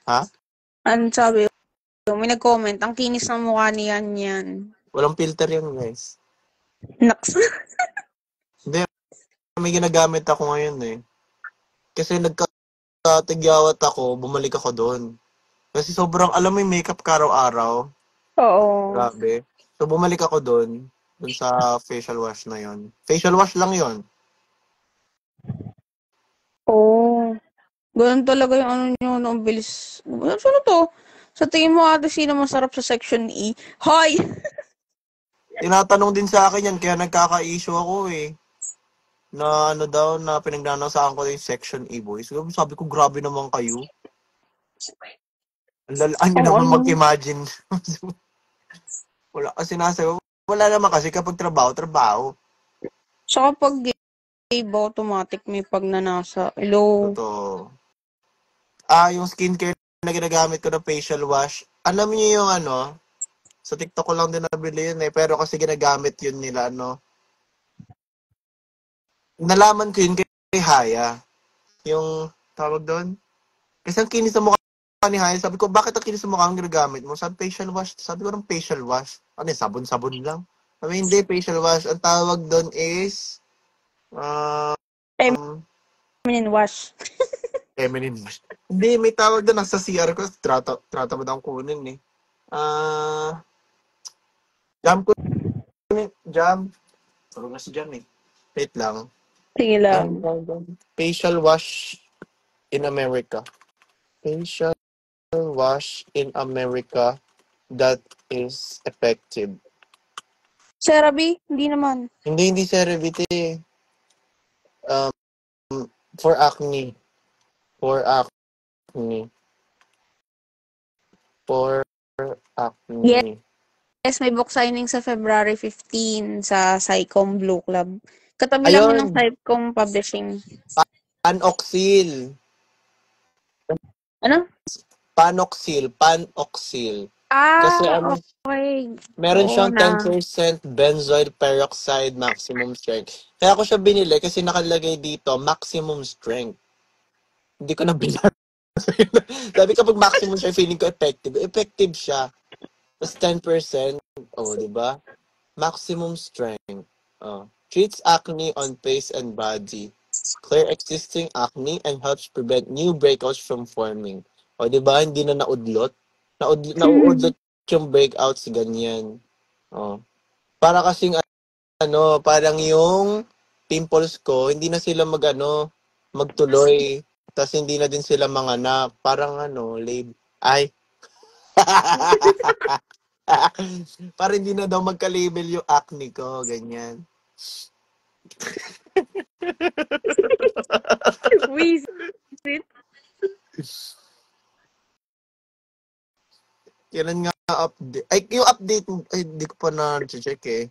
A: Ha?
B: Ano sabi? May nag-comment, ang kinis ng mukha ni yan.
A: Walang filter yan, guys.
B: Naks.
A: Hindi, may ginagamit ako ngayon Kasi nagkatigyawat ako, bumalik ako doon. Kasi sobrang, alam mo yung makeup ka araw-araw.
B: Oo.
A: Grabe. So, bumalik ako doon sa facial wash na yon. Facial wash lang yon.
B: Ganun talaga yung nyo, ang bilis. Ano to? Sa tingin mo ate, sino masarap sa section E? Hoy!
A: Tinatanong din sa akin yan, kaya nagkaka-issue ako Na daw, na pinagnanasaan ko yung section E boys. Sabi ko, grabe naman kayo. Ang naman mag-imagine. Wala kasi wala naman kasi kapag trabaho.
B: So kapag gay ba, automatic may pagnanasa. Hello?
A: Totoo. Yung skincare na ginagamit ko na facial wash, alam niyo yung sa TikTok ko lang din nabili yun pero kasi ginagamit yun nila nalaman ko yun kay Haya. Yung tawag doon. Kasi ang kinis sa mukha ni Haya, sabi ko, bakit ang kinis sa mukha ang ginagamit mo? Sabi, facial wash. Sabi ko, ng facial wash. Sabon-sabon lang. Sabi, hindi, facial wash. Ang tawag doon is
B: Feminine wash.
A: Feminine wash. Hindi, may tawag doon. Nasa CR ko. Trata mo daw kunin Jam ko. Jam. Tawag na si Jam Wait lang.
B: Sige lang.
A: Facial wash in America. Facial wash in America that is effective.
B: CeraVe? Hindi naman.
A: Hindi CeraVe. For acne. For acne.
B: Yes, may book signing sa February 15 sa Psycom Blue Club. Katabi lang yun ng Psycom Publishing.
A: Panoxyl.
B: Ano?
A: Panoxyl. Kasi
B: Okay.
A: meron
B: Oo
A: siyang
B: na.
A: 10% benzoyl peroxide maximum strength. Kaya ako siya binili kasi nakalagay dito maximum strength. Hindi ko na binili. Sabi kapag maximum strength, feeling ko effective. Effective siya. Tapos 10%, di ba? Maximum strength. Treats acne on face and body. Clear existing acne and helps prevent new breakouts from forming. Di ba? Hindi na naudlot. Nauudlot yung breakouts, ganyan. Para kasing parang yung pimples ko, hindi na sila magtuloy. Tapos hindi na din sila manganak. Parang ay. Para hindi na daw magka-label yung acne ko, ganyan.
B: Visit.
A: Kailan nga update? Ay, yung update, ay, hindi ko pa na-check eh.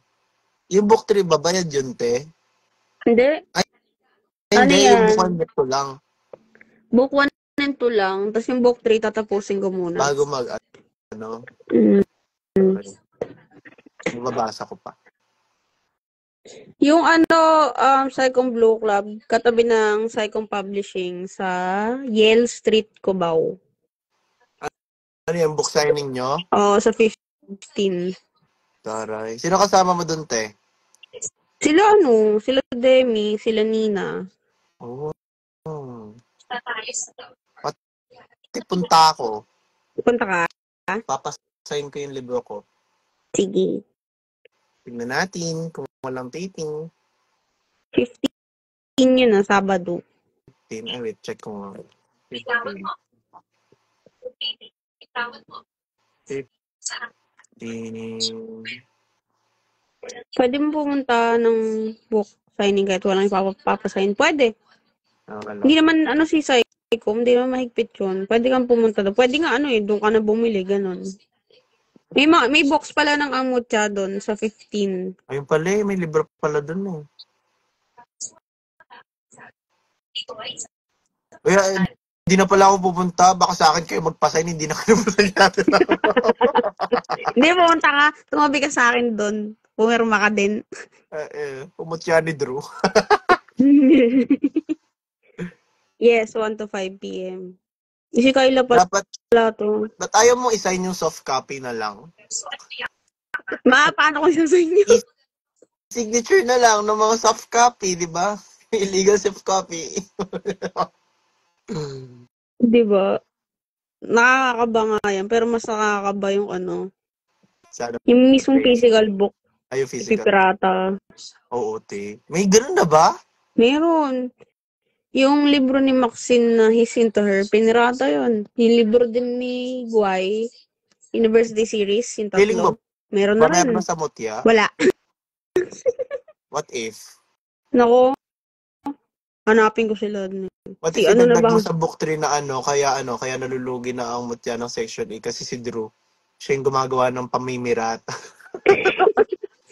A: Yung book 3 ba, bayad yun, te?
B: Hindi.
A: Ay,
B: Ano
A: hindi, yung book
B: yan?
A: 1 ko lang.
B: Book 1 and 2 lang. Tapos yung book 3, tatapusin ko muna.
A: Bago
B: Mm.
A: Mababasa ko pa.
B: Yung Psychom Blue Club, katabi ng Psychom Publishing sa Yale Street, Cubao.
A: Ano yung book signing nyo?
B: Oo, sa 15.
A: Taray. Sino kasama mo dun, te?
B: Sila sila Demi, sila Nina.
A: Oh. Pati punta ako.
B: Punta ka?
A: Papasign ko yung libro ko.
B: Sige.
A: Tingnan natin kung walang taping.
B: 15 yun na, Sabado.
A: 15. Ay, wait, check ko nga. 15. 15.
B: Pwede mo pumunta ng book signing kahit walang ipapasign. Pwede. Hindi naman si Psychom, hindi naman mahigpit yun. Pwede kang pumunta doon. Pwede nga doon ka na bumili, ganun. May box pala ng Amutya doon sa 15.
A: Ayun pala may libro pala doon eh. Kaya hindi na pala ako pupunta. Baka sa akin kayo magpasign, hindi na kayo pupunta.
B: Hindi, pumunta ka. Tumabi ka sa akin doon. Pumirma ka din.
A: Pumutya ni Drew.
B: Yes, 1 to 5 p.m. Si Kayla pala to.
A: Ba't ayaw mo isign yung soft copy na lang?
B: Paano ko siya inyo?
A: Signature na lang ng mga soft copy, di ba? Illegal soft copy.
B: Di ba? Nakakakaba nga yan. Pero mas nakakaba yung yung mismong physical book.
A: Ay, yung physical.
B: Pipirata.
A: Oo, te. May ganun na ba?
B: Meron. Yung libro ni Maxine na He's Into Her, pinirata yun. Yung libro din ni Guay, University Series, yung tatlo. Meron na rin.
A: Meron na sa Mutya?
B: Wala.
A: What if?
B: Nako, hanapin ko sila.
A: What if inagdag mo sa book 3 na kaya nalulugi na ang Mutya ng section A kasi si Drew, siya yung gumagawa ng pamimirata.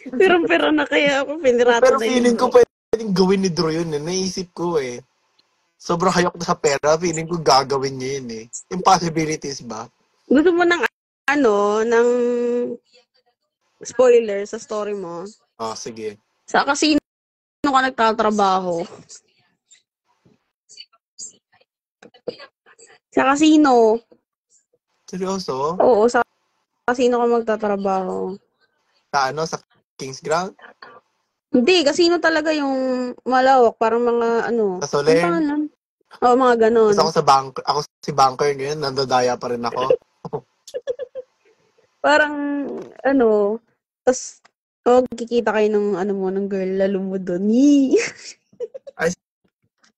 B: Pero na kaya ako, pinirata
A: pero
B: na yun.
A: Pero feeling ko pwedeng gawin ni Drew yun eh. Naisip ko eh. Sobrang hayok na sa pera, feeling ko gagawin niya yun eh. Impossibilities ba?
B: Gusto mo ng ng spoiler sa story mo?
A: Sige.
B: Sa casino ka nagtatrabaho? Sa casino.
A: Seryoso?
B: Oo, sa casino ka magtatrabaho.
A: Sa King's Ground?
B: Hindi, casino talaga yung malawak. Parang mga
A: Sa Soler?
B: Oo, mga ganon.
A: Tapos ako si banker ngayon, nandadaya pa rin ako.
B: Parang, tapos, kikita kayo ng, ng girl, lalo mo doon.
A: Ay,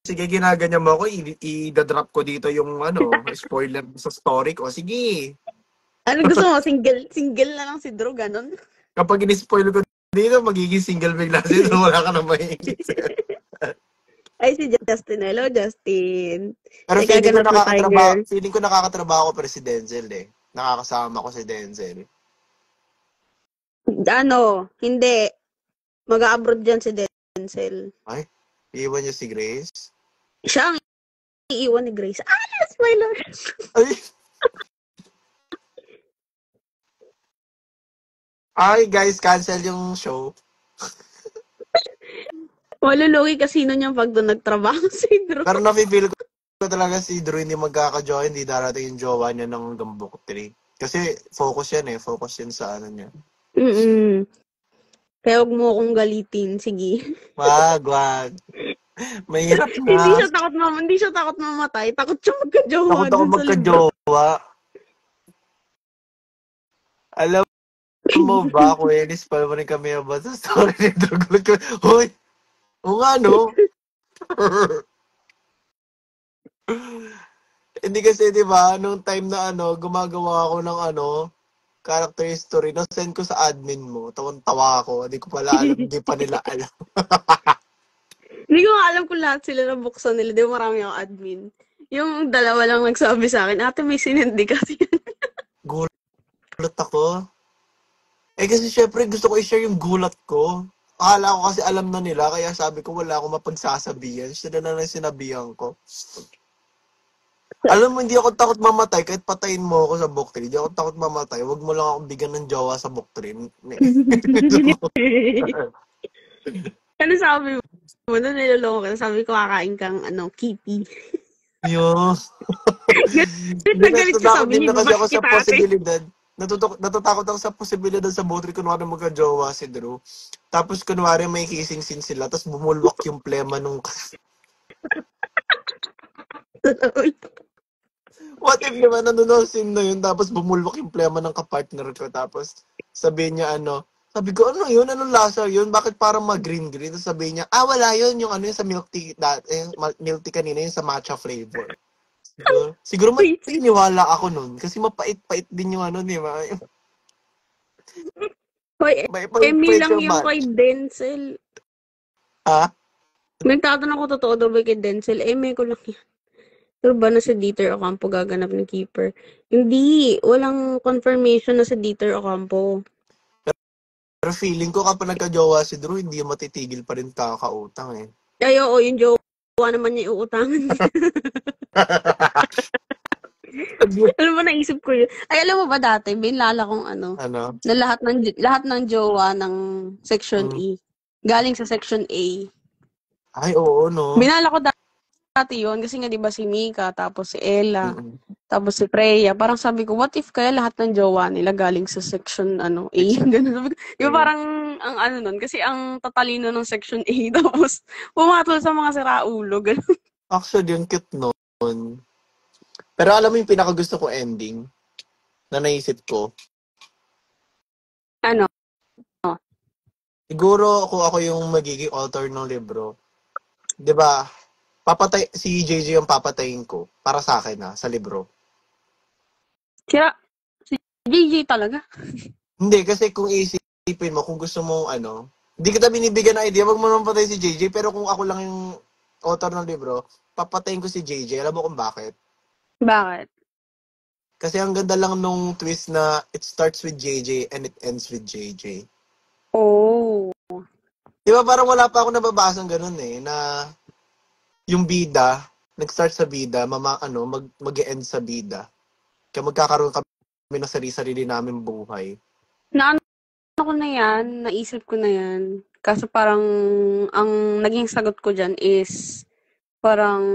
A: sige, ginaganyan mo ako, i-drop ko dito yung, spoiler sa story ko. Sige.
B: Ano gusto mo? Single na lang si Drew, ganon?
A: Kapag in-spoil ko dito, magiging single bigla si Drew, wala ka na mahigit.
B: Ay, si Justin. Hello, Justin.
A: Pero feeling ko nakakatrabaho ko si Denzel eh. Nakakasama ko si Denzel.
B: Hindi. Mag-abroad dyan si Denzel.
A: Ay, iiwan niya si Grace?
B: Siya ang iiwan ni Grace. Spoiler!
A: Ay, Ay, guys, cancel yung show.
B: Malulugi kasi nun yung pag doon nagtrabaho si Drew.
A: Pero nafe-feel ko talaga si Drew hindi magkaka-jowa, hindi darating yung jowa niya ng Gambok 3. Kasi focus yan eh. Focus yan sa ano niya.
B: Mm. Kaya huwag mo akong galitin. Sige.
A: Wag. Mahirap
B: Hindi
A: na.
B: siya takot mamatay. Takot siya magka-jowa
A: Takot ako
B: dun sa libro.
A: magka-jowa. Alam mo ba, Kuya Elis, pa rin kami about sa story ni Drew. Gulat ko, hoy! O nga, no? Hindi kasi, di ba, nung time na gumagawa ako ng character history, na-send ko sa admin mo. Tawan-tawa ako. Hindi ko pala alam, hindi pa nila alam.
B: Hindi ko nga alam kung lahat sila nabuksan nila. Di ba marami akong admin. Yung dalawa lang nagsabi sa akin, ate may sinendi kasi.
A: Gulat ako. Eh kasi syempre gusto ko i-share yung gulat ko. Akala ko kasi alam na nila, kaya sabi ko wala akong mapagsasabihan. Sila na lang sinabihan ko. Alam mo, hindi ako takot mamatay kahit patayin mo ako sa book 3. Hindi ako takot mamatay. Huwag mo lang akong bigyan ng jowa sa book 3.
B: Ano sabi mo? Doon niloloko ka. Sabi ko, kakain kang kitty.
A: Yo.
B: Nagalit ka sabi niya,
A: Din na kasi ako
B: babas
A: sa
B: kita ate.
A: posibilidad. Natatakot ako sa posibilidad sa book 3 kunwari magka-jowa si Drew. Tapos kunwari may kissing scene sila, tapos bumulwak yung plema nung... What if naman nanonood scene na yun, tapos bumulwak yung plema ng kapartner ko, tapos sabihin niya sabi ko, ano yun? Anong lasa yun? Bakit parang mag-green-green? Tapos sabihin niya, wala yun, yung yung sa milk tea, milk tea kanina, yung sa matcha flavor. Siguro maniniwala ako nun, kasi mapait-pait din yung di ba?
B: Hoy,
A: May
B: Emmy
A: pait-pait
B: lang
A: yung
B: yung kay Denzel.
A: Ha?
B: Nagtatanong ko totoo daw ba kay Denzel? Emmy ko lang yan. Pero ba na si Dieter Ocampo gaganap ng keeper? Hindi. Walang confirmation na si Dieter Ocampo.
A: Pero feeling ko kapag nagka-jowa si Drew, hindi matitigil pa rin kakautang eh.
B: Ay, oo, yung jowa naman niya iuutangan. Alam mo, naisip ko yun. Ay, alam mo ba dati, binlala kong
A: Ano?
B: na lahat ng jowa ng Section E, galing sa Section A.
A: Ay, oo, no?
B: Binala ko dati yun, kasi nga diba si Mika, tapos si Ella, tapos si Freya. Parang sabi ko, what if kaya lahat ng jowa nila galing sa Section A? Ganun. Sabi ko, diba parang ang nun, kasi ang tatalino ng Section A, tapos pumatol sa mga siraulo. Ganun.
A: Actually, yung cute nun. Pero alam mo yung pinakagusto ko ending na naisip ko?
B: Ano?
A: Siguro kung ako yung magiging author ng libro, 'di ba? Si JJ yung papatayin ko para sa akin sa libro.
B: Si JJ talaga.
A: Hindi kasi kung isipin mo kung gusto mo hindi kita binibigyan ng idea, wag mo naman patayin si JJ, pero kung ako lang yung author ng libro, papatayin ko si JJ. Alam mo kung bakit?
B: Bakit?
A: Kasi ang ganda lang nung twist na it starts with JJ and it ends with JJ.
B: Oh.
A: Di ba parang wala pa ako nababasang ganun na yung bida, nag-start sa bida, mag-end sa bida. Kaya magkakaroon kami ng sarili-sarili namin buhay.
B: Ko na yan, naisip ko na yan. Kaso parang, ang naging sagot ko dyan is, parang,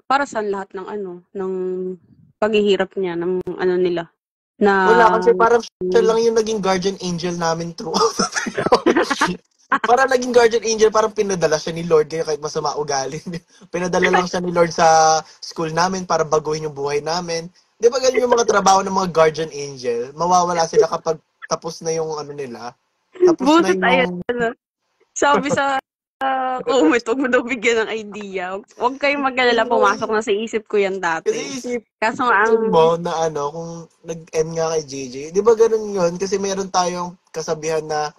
B: para sa lahat ng ng paghihirap niya, ng nila.
A: Wala, kasi parang siya lang yung naging guardian angel namin throughout the trilogy. Parang naging guardian angel, parang pinadala siya ni Lord, kaya kahit masama ugali. Pinadala lang siya ni Lord sa school namin para baguhin yung buhay namin. Di ba ganyan yung mga trabaho ng mga guardian angel? Mawawala sila kapag tapos na yung nila. Tapos
B: Buset,
A: na yung...
B: sabi sa comment, huwag mo daw bigyan ng idea. Huwag kayong mag-alala, pumasok na sa isip ko yan dati.
A: Kasi
B: Kaso nga
A: mo na kung nag-end nga kay JJ, di ba ganun yun? Kasi meron tayong kasabihan na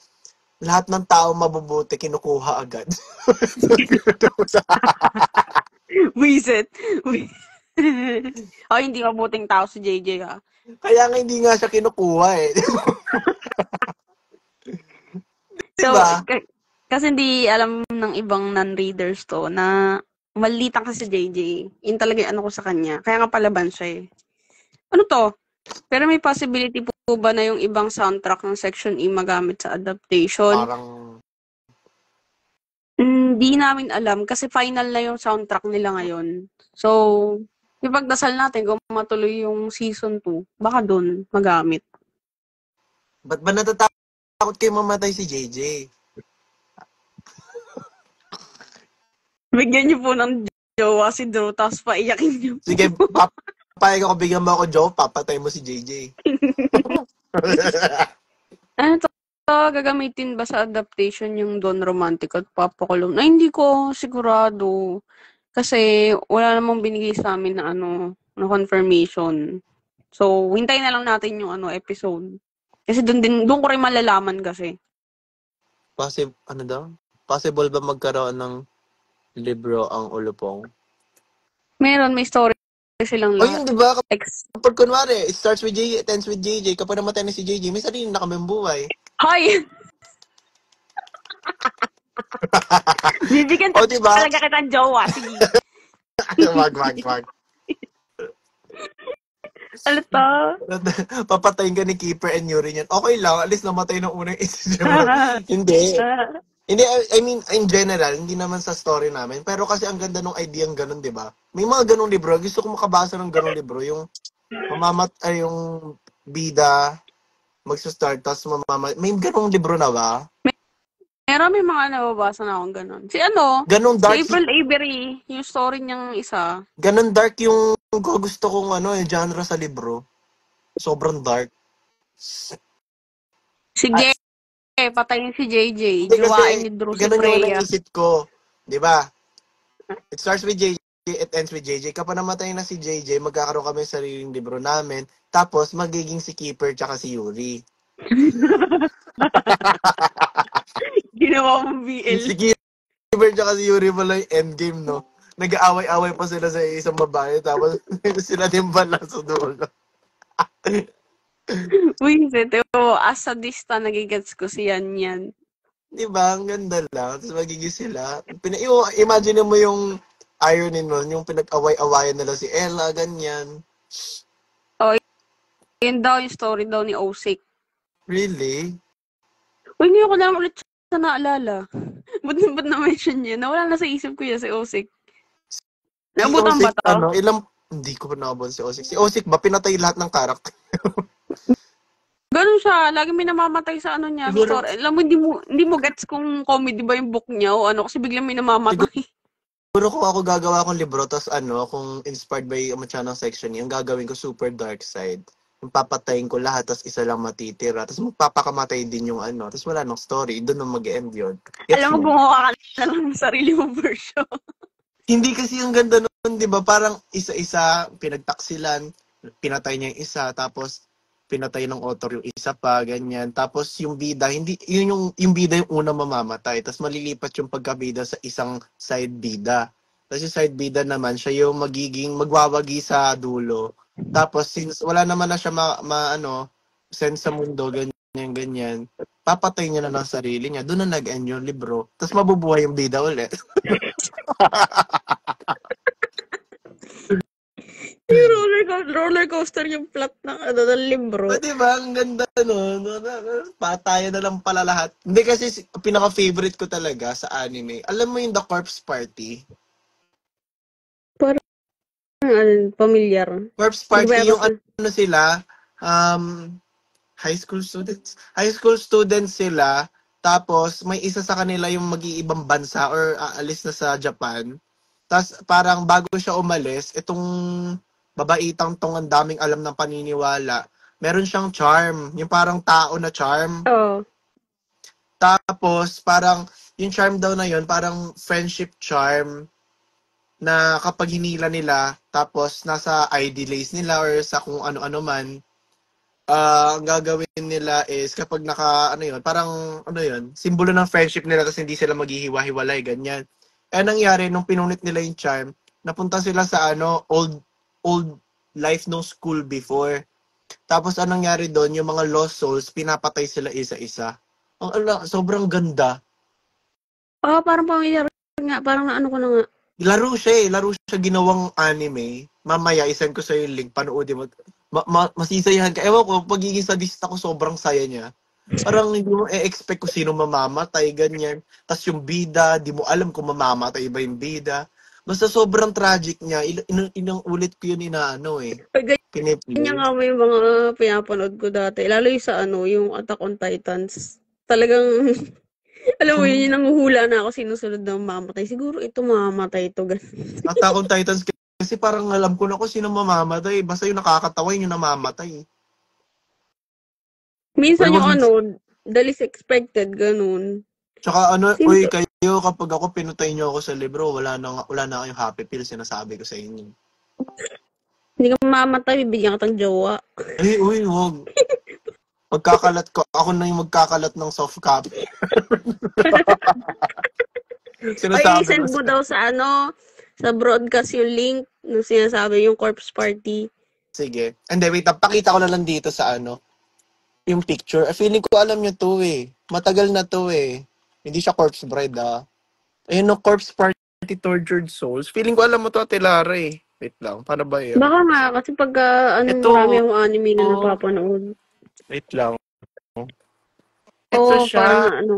A: lahat ng tao mabubuti, kinukuha agad.
B: Buset. Hindi mabuting tao si JJ ha.
A: Kaya nga hindi nga siya kinukuha eh.
B: So,
A: diba?
B: kasi hindi alam ng ibang non-readers to na malitan kasi si JJ. Yun talaga yung ko sa kanya. Kaya nga palaban siya eh. Ano to? Pero may possibility po ba na yung ibang soundtrack ng Section E magamit sa adaptation?
A: Parang...
B: Hindi namin alam kasi final na yung soundtrack nila ngayon. So, ipagdasal natin kung matuloy yung season 2, baka doon magamit.
A: Ba't ba natatakot kayo mamatay si JJ?
B: Bigyan niyo po ng jowa si Drew, tapos paiyakin niyo po.
A: Sige, papayag ako, bigyan mo ako joke, papatay mo si JJ.
B: Ano to? Gagamitin ba sa adaptation yung Don Romantic at Papakulong? Na hindi ko sigurado. Kasi wala namang binigay sa amin na na confirmation. So, hintayin na lang natin yung episode. Kasi doon ko rin malalaman kasi.
A: Possible ba magkaroon ng libro ang Ulupong?
B: Meron, may story silang
A: lahat. Yun, di ba? Kapag kunwari, it starts with JJ, it ends with JJ. Kapag namatay na si JJ, may sarili na kami buhay.
B: Hoy! Bibigyan
A: diba?
B: Talaga kitang jowa. Sige.
A: Wag.
B: Ano to?
A: Papatayin ka ni Keeper and Yuri niyan. Okay lang, at least namatay ng unang isa. Hindi. Hindi, I mean, in general, hindi naman sa story namin. Pero kasi ang ganda ng idea ng ganun, di ba? May mga ganung libro. Gusto ko makabasa ng ganung libro. Yung yung bida, magsa-start, tapos may ganung libro na ba?
B: Meron, may mga nababasa na akong ganun.
A: Ganun dark.
B: Si April Avery, yung story niyang isa.
A: Ganun dark yung gusto kong yung genre sa libro. Sobrang dark.
B: Sige, patayin si JJ. Juwain ni Drew si Freya.
A: Ganun yung naisip ko. Di ba? It starts with JJ, it ends with JJ. Kapag namatay na si JJ, magkakaroon kami sa sariling libro namin. Tapos, magiging si Keeper tsaka si Yuri.
B: Ginawa mong BL.
A: Si Keeper tsaka si Yuri pala yung endgame, no? Nag-aaway-away pa sila sa isang babae, tapos sila din pala sa dulo.
B: Wisit, as a dista, nagigets ko si Yan.
A: Diba? Ang ganda lang. Tapos magiging sila. Imagine mo yung irony nun, yung pinag-away-awayan nila si Ella, ganyan.
B: Oh, yun daw yung story daw ni Osik.
A: Really?
B: Uy, ngayon ko lang ulit siya naalala. Ba't na-mention niya? Nawala na sa isip ko yan si Osik. Nabutan ba to?
A: Hindi ko pa nakabon si Osik. Si Osik ba, pinatay lahat ng karakter?
B: Ganun siya. Lagi may namamatay sa niya.
A: Siguro,
B: story. Alam mo, hindi mo gets kung comedy ba yung book niya o kasi biglang may namamatay.
A: Siguro kung ako gagawa akong libro, tapos kung inspired by Amachanang Section, yung gagawin ko super dark side. Yung papatayin ko lahat, tapos isa lang matitira. Tapos magpapakamatay din yung tapos wala nang story. Doon na mag-end yun.
B: Alam mo, gumawa ka na lang ng sarili mong version.
A: Hindi kasi yung ganda nun, di ba? Parang isa-isa, pinagtaksilan, pinatay niya yung isa, tapos pinatay ng author yung isa pa, ganyan. Tapos yung bida, yung bida yung unang mamamatay. Tapos malilipat yung pagkabida sa isang side bida. Tapos yung side bida naman, siya yung magwawagi sa dulo. Tapos since wala naman na siya sense sa mundo, ganyan, papatay niya na ng sarili niya. Doon na nag-end yung libro. Tapos mabubuhay yung bida ulit.
B: roller coaster yung plot ng libro.
A: O, diba? Ang ganda, no? Patayan na lang pala lahat. Hindi kasi pinaka-favorite ko talaga sa anime. Alam mo yung The Corpse Party?
B: Parang familiar.
A: Corpse Party, yung sila, high school students sila, tapos may isa sa kanila yung mag-iibang bansa or aalis na sa Japan. Tapos parang bago siya umalis, itong babaitang tong ang daming alam ng paniniwala, meron siyang charm, yung parang tao na charm.
B: Oo.
A: Tapos parang yung charm daw na yun, parang friendship charm na kapag hinila nila, tapos nasa ID lace nila or sa kung ano-ano man, ang gagawin nila is kapag parang simbolo ng friendship nila tapos hindi sila maghihiwa-hiwalay, ganyan. Nangyari, nung pinunit nila yung charm, napunta sila sa old life no school before. Tapos anong nangyari doon, yung mga lost souls, pinapatay sila isa-isa. Sobrang ganda.
B: Parang pamilyar nga. Parang ko na nga.
A: Laro siya ginawang anime. Mamaya, isend ko sa yung link, panoodin mo. Masisiyahan ka. Ewan ko, pagiging sadista ko, sobrang saya niya. Parang hindi mo expect kung sino mamamatay, ganyan. Tapos yung bida, di mo alam kung mamamatay ba yung bida. Basta sobrang tragic niya. Ilang ulit ko yun inaano eh.
B: Ganyan
A: Piniplay.
B: nga may mga pinapanood ko dati. Lalo yung sa yung Attack on Titans. Talagang, alam mo yun, yung nanguhula na ako sinusunod na mamamatay. Siguro ito mamamatay ito.
A: Attack on Titans kasi parang alam ko na kung sino mamamatay. Basta yung nakakatawa yung namamatay. Uy,
B: Minsan yung
A: wag.
B: the least expected, ganun.
A: Tsaka
B: Sino to?
A: kayo, kapag ako pinutay niyo ako sa libro, wala na kayong happy pill, sinasabi ko sa inyo.
B: Hindi ka mamamatay, bibigyan ka ng jowa.
A: Uy, wag. Magkakalat ko, ako na yung magkakalat ng soft copy.
B: Ay,
A: Sinasabi ko
B: send mo
A: sa...
B: daw sa sa broadcast yung link nung sinasabi yung corpse party.
A: Sige. And then, wait, pakita ko na lang dito sa yung picture. Feeling ko alam niyo to eh. Matagal na to eh. Hindi siya corpse bride ah. Ayun no, corpse party tortured souls. Feeling ko alam mo to, Ate Lara eh. Wait lang, paano ba yan?
B: Baka nga, kasi pagka marami
A: Ito,
B: yung anime na napapanood.
A: wait lang. Ito
B: Oo, parang
A: siya.
B: na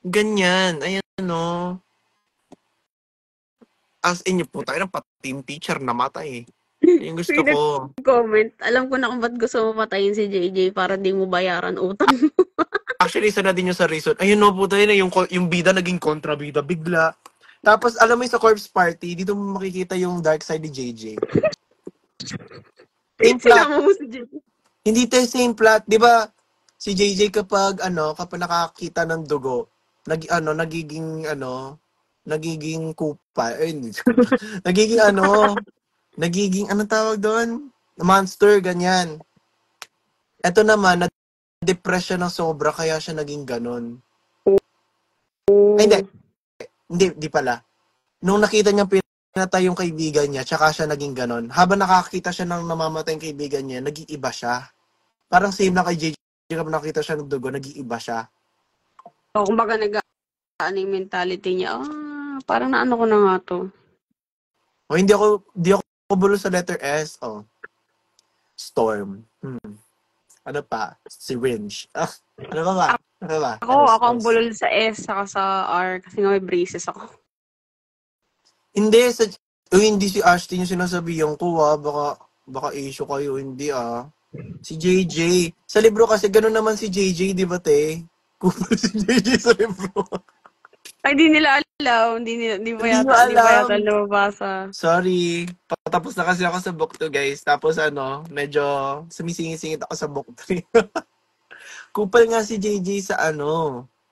A: Ganyan. Ayan no. As in, yung puta, pati yung teacher namatay eh. Yung gusto
B: may
A: ko.
B: nag-comment. Alam ko na kung ba't gusto mo patayin si JJ para di mo bayaran utang.
A: Actually, isa na din yung sa reason. Ayun no, puta yun, yung bida naging kontrabida bigla. Tapos, alam mo yung sa corpse party, dito mo makikita yung dark side ni JJ. Same plot.
B: Sinama mo si JJ.
A: Hindi tayo same plot. Di ba, si JJ kapag nakakita ng dugo, nagiging kupa. Hindi. nagiging nagiging, anong tawag doon? Monster, ganyan. Ito naman, na-depress siya ng sobra, kaya siya naging ganon. Ay, hindi. Hindi pala. Nung nakita niya pinatay yung kaibigan niya, tsaka siya naging ganon. Habang nakakita siya ng namamatay yung kaibigan niya, nag-iiba siya. Parang same na kay JJ, kapag nakita siya ng dugo, nag-iiba siya.
B: O, kumbaga yung mentality niya. Parang naano ko na nga to.
A: O, hindi ako bulo sa letter S. Oh, Storm. Ano pa? Syringe. Ano ba ba? Ano ba?
B: Ako ang
A: S.
B: bulol sa S saka sa R kasi nga may braces ako.
A: Hindi, hindi si Ashton yung sinasabihan ko baka issue kayo, hindi ah. Si JJ. Sa libro kasi gano'n naman si JJ, di ba te? Kupal si JJ sa libro.
B: Ay, di nila alam.
A: Hindi nyo
B: Di pa
A: alam.
B: yata lumabasa.
A: Sorry. Patapos na kasi ako sa book 2 guys. Tapos medyo sumisingit-singit ako sa book 3. Kupal nga si JJ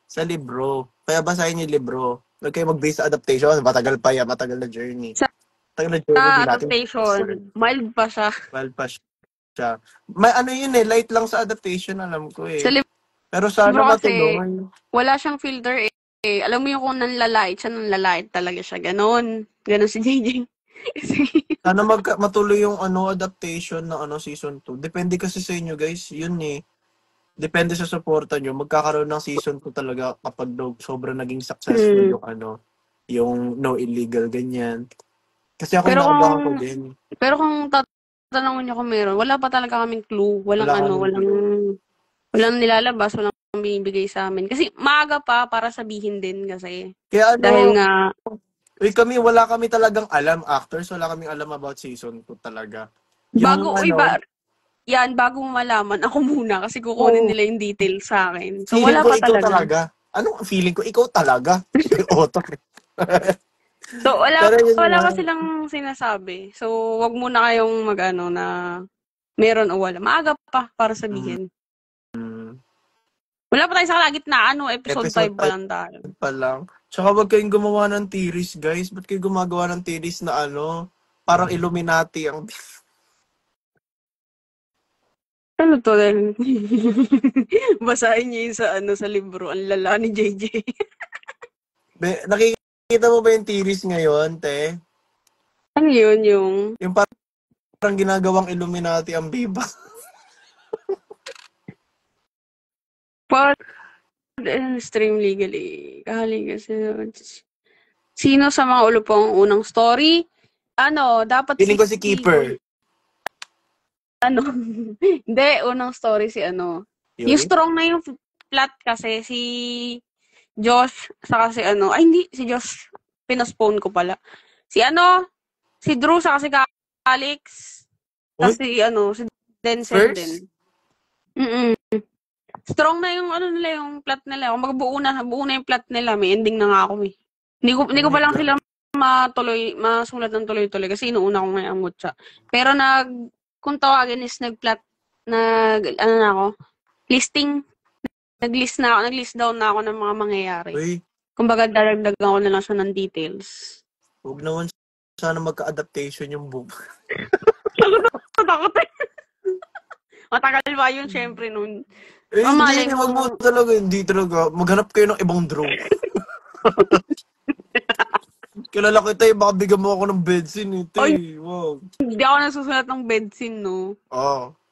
A: sa libro. Kaya basahin yung libro. Huwag kayo mag-base sa adaptation. Matagal pa yan. Matagal na journey.
B: Sa
A: Matagal na journey, di natin ma-afford.
B: adaptation, mild pa siya.
A: Well pa siya. May yun eh, light lang sa adaptation, alam ko
B: Sa
A: eh. Pero sana
B: libro kasi,
A: matuloy.
B: wala siyang filter eh. Alam mo yung kung nanlalait talaga siya. Ganon. Ganon si JJ. Kasi,
A: Sana matuloy yung adaptation ng season 2. Depende kasi sa inyo guys, yun eh. Depende sa suporta nyo. Magkakaroon ng season 2 talaga kapag sobrang naging successful yung yung no illegal, ganyan. Kasi ako
B: pero
A: inaagahan ko din.
B: kung tatanungin niyo kung meron, wala pa talaga kaming clue.
A: Wala kaming clue.
B: Walang nilalabas, walang binibigay sa amin. Kasi maaga pa para sabihin din kasi.
A: Kaya
B: Dahil nga,
A: wala kami talagang alam, actors, wala kaming alam about season 2 talaga. Yung
B: bago mo malaman, ako muna kasi kukunin
A: oh,
B: nila yung details sa akin. So,
A: feeling
B: wala
A: ko
B: pa
A: ikaw
B: talaga.
A: talaga. Anong feeling ko? Ikaw talaga. Otak.
B: So,
A: Pero yun
B: wala
A: nga.
B: pa silang sinasabi. So, wag muna kayong mag-ano na meron o wala. Maaga pa para
A: Mm,
B: sabihin. Wala pa tayo sa kalagitnaan, episode
A: episode
B: 5 pa
A: 5
B: lang tayo.
A: pa lang. Tsaka wag kayong gumawa ng theories, guys. Ba't kayo gumagawa ng theories na parang Illuminati ang...
B: Ano to? Basahin niyo yung sa libro. Ang lala ni JJ.
A: Nakikita mo ba yung theories ngayon, te?
B: Ano yun yung...
A: Yung parang ginagawang Illuminati ang Biba.
B: Pod stream legally. Kahaling kasi... Sino sa mga ulo po ang unang story? Dapat
A: Feeling ko si Keeper.
B: ano, hindi, unang story si ano. Yung
A: Yuri?
B: strong na yung plot kasi, si Josh, saka si ano, ay hindi, si Josh, pinospone ko pala. Si ano, si Drew, saka si Alex,
A: Uy,
B: tapos si ano, si Denzel
A: first?
B: din. Mm Strong na yung ano nila, yung plot nila. Kung buo na yung plot nila, may ending na nga ako eh.
A: Oh
B: Hindi ko
A: my
B: pa lang
A: God.
B: sila masulat ng tuloy-tuloy kasi inuuna ko ngayon ang mutya. Pero kung tawagin is ano na ako, listing, naglist down na ako ng mga mangyayari.
A: Uy,
B: Kumbaga, dadagdagan ko na lang siya ng details.
A: huwag naman sana magka-adaptation yung book.
B: Takot eh. Matagal pa yun, syempre, nun.
A: Hindi,
B: Malay mo,
A: wag mo talaga, hindi talaga. Maghanap kayo ng ibang draw. Kilala kita baka bigyan mo ako ng bedsin
B: ay,
A: Wow.
B: hindi ako nasusulat ng bedscene, no?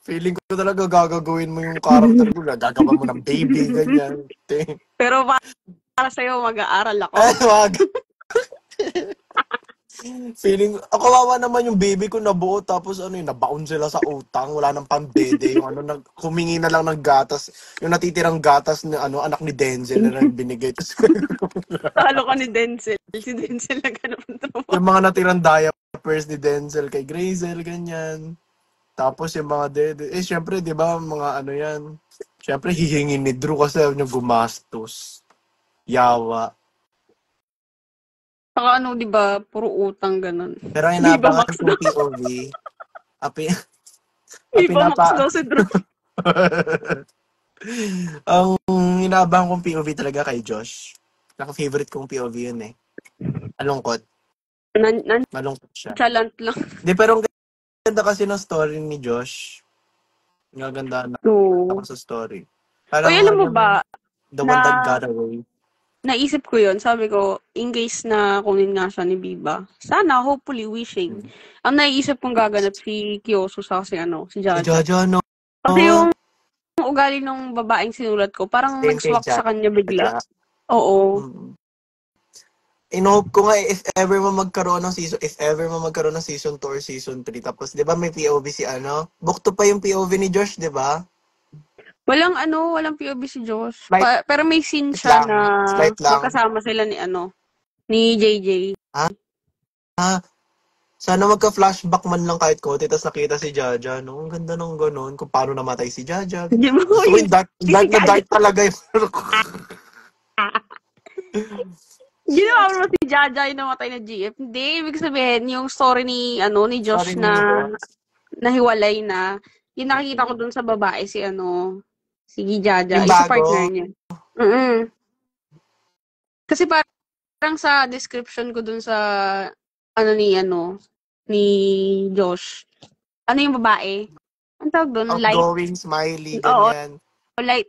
A: Feeling ko talaga gagagawin mo yung character ko. Gagawa mo ng baby, ganyan.
B: Pero para sa'yo, mag-aaral ako.
A: Wag. Feeling, kawawa naman yung baby ko nabuo tapos nabaon sila sa utang, wala nang pambede, yung humingi na lang ng gatas, yung natitirang gatas ni anak ni Denzel na binigay.
B: Talo ka ni Denzel. Si Denzel na ganun trabaho.
A: Yung mga natirang diapers ni Denzel kay Grazel, ganyan. Tapos yung mga dede, syempre, di ba, mga yan, syempre hihingin ni Drew kasi ayaw niya gumastos. Yawa.
B: Saka ano, di ba, puro utang ganun.
A: Pero ang
B: Viva
A: inabangan
B: Max
A: kong
B: daw.
A: POV, api,
B: Viva Max daw si Drew.
A: Ang inaabangan kong POV talaga kay Josh. Naka-favorite kong POV yun eh. Malungkot. Malungkot siya.
B: Nonchalant lang.
A: Di, pero ang ganda kasi ng story ni Josh. Ang ganda na
B: So,
A: sa story.
B: Uy,
A: Parang
B: alam mo ba,
A: the one that
B: na
A: got away.
B: naisip ko yun, sabi ko, in case na kunin nga siya ni Biba, sana, hopefully, wishing. Ang naiisip kong gaganap si Kiyoso sa si
A: Si
B: Jaja.
A: Jaja, no?
B: Kasi yung ugali ng babaeng sinulat ko, parang
A: Same kay
B: nag-swak sa kanya bigla.
A: Jaja.
B: Oo.
A: In-hope ko nga if ever man magkaroon ng season 2 or season 3. Tapos, di ba may POV si Bukto pa yung POV ni Josh, di ba?
B: Walang POV si Josh.
A: Slight
B: Pero may scene siya
A: lang.
B: na
A: Slight lang.
B: magkasama sila ni JJ.
A: Sana magka-flashback man lang kahit konti, tapos nakita si Jaja, no? Ang ganda nung ganun, kung paano namatay si Jaja.
B: Di ba?
A: Gusto ko yung dark na dark talaga yung...
B: Ginawa mo si Jaja yung namatay na GF. Hindi, ibig sabihin, yung story ni Josh
A: Sorry,
B: na
A: Josh.
B: nahiwalay na, yung nakikita ko dun sa babae, si Jaja,
A: Yung
B: isa
A: bago.
B: partner niya. Kasi parang sa description ko dun sa, ni Josh, yung babae? Ang tawag dun? Light?
A: Outgoing, smiley,
B: Oo,
A: ganyan.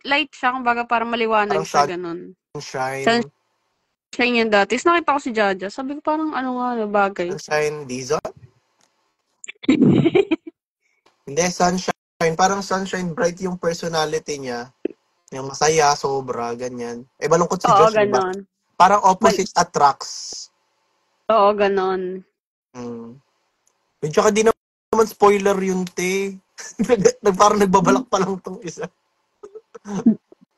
B: light siya, kumbaga parang maliwanag
A: Parang
B: siya, ganun.
A: sunshine.
B: Sunshine yan dati. Tapos nakita ko si Jaja, sabi ko parang bagay.
A: Sunshine Dizon? Hindi, sunshine. Parang sunshine bright yung personality niya. Yung masaya, sobra, ganyan. Malungkot si Josh, diba? Parang opposite attracts.
B: Oo, ganon.
A: Tsaka di naman spoiler yun, te. Parang nagbabalak pa lang tong isa.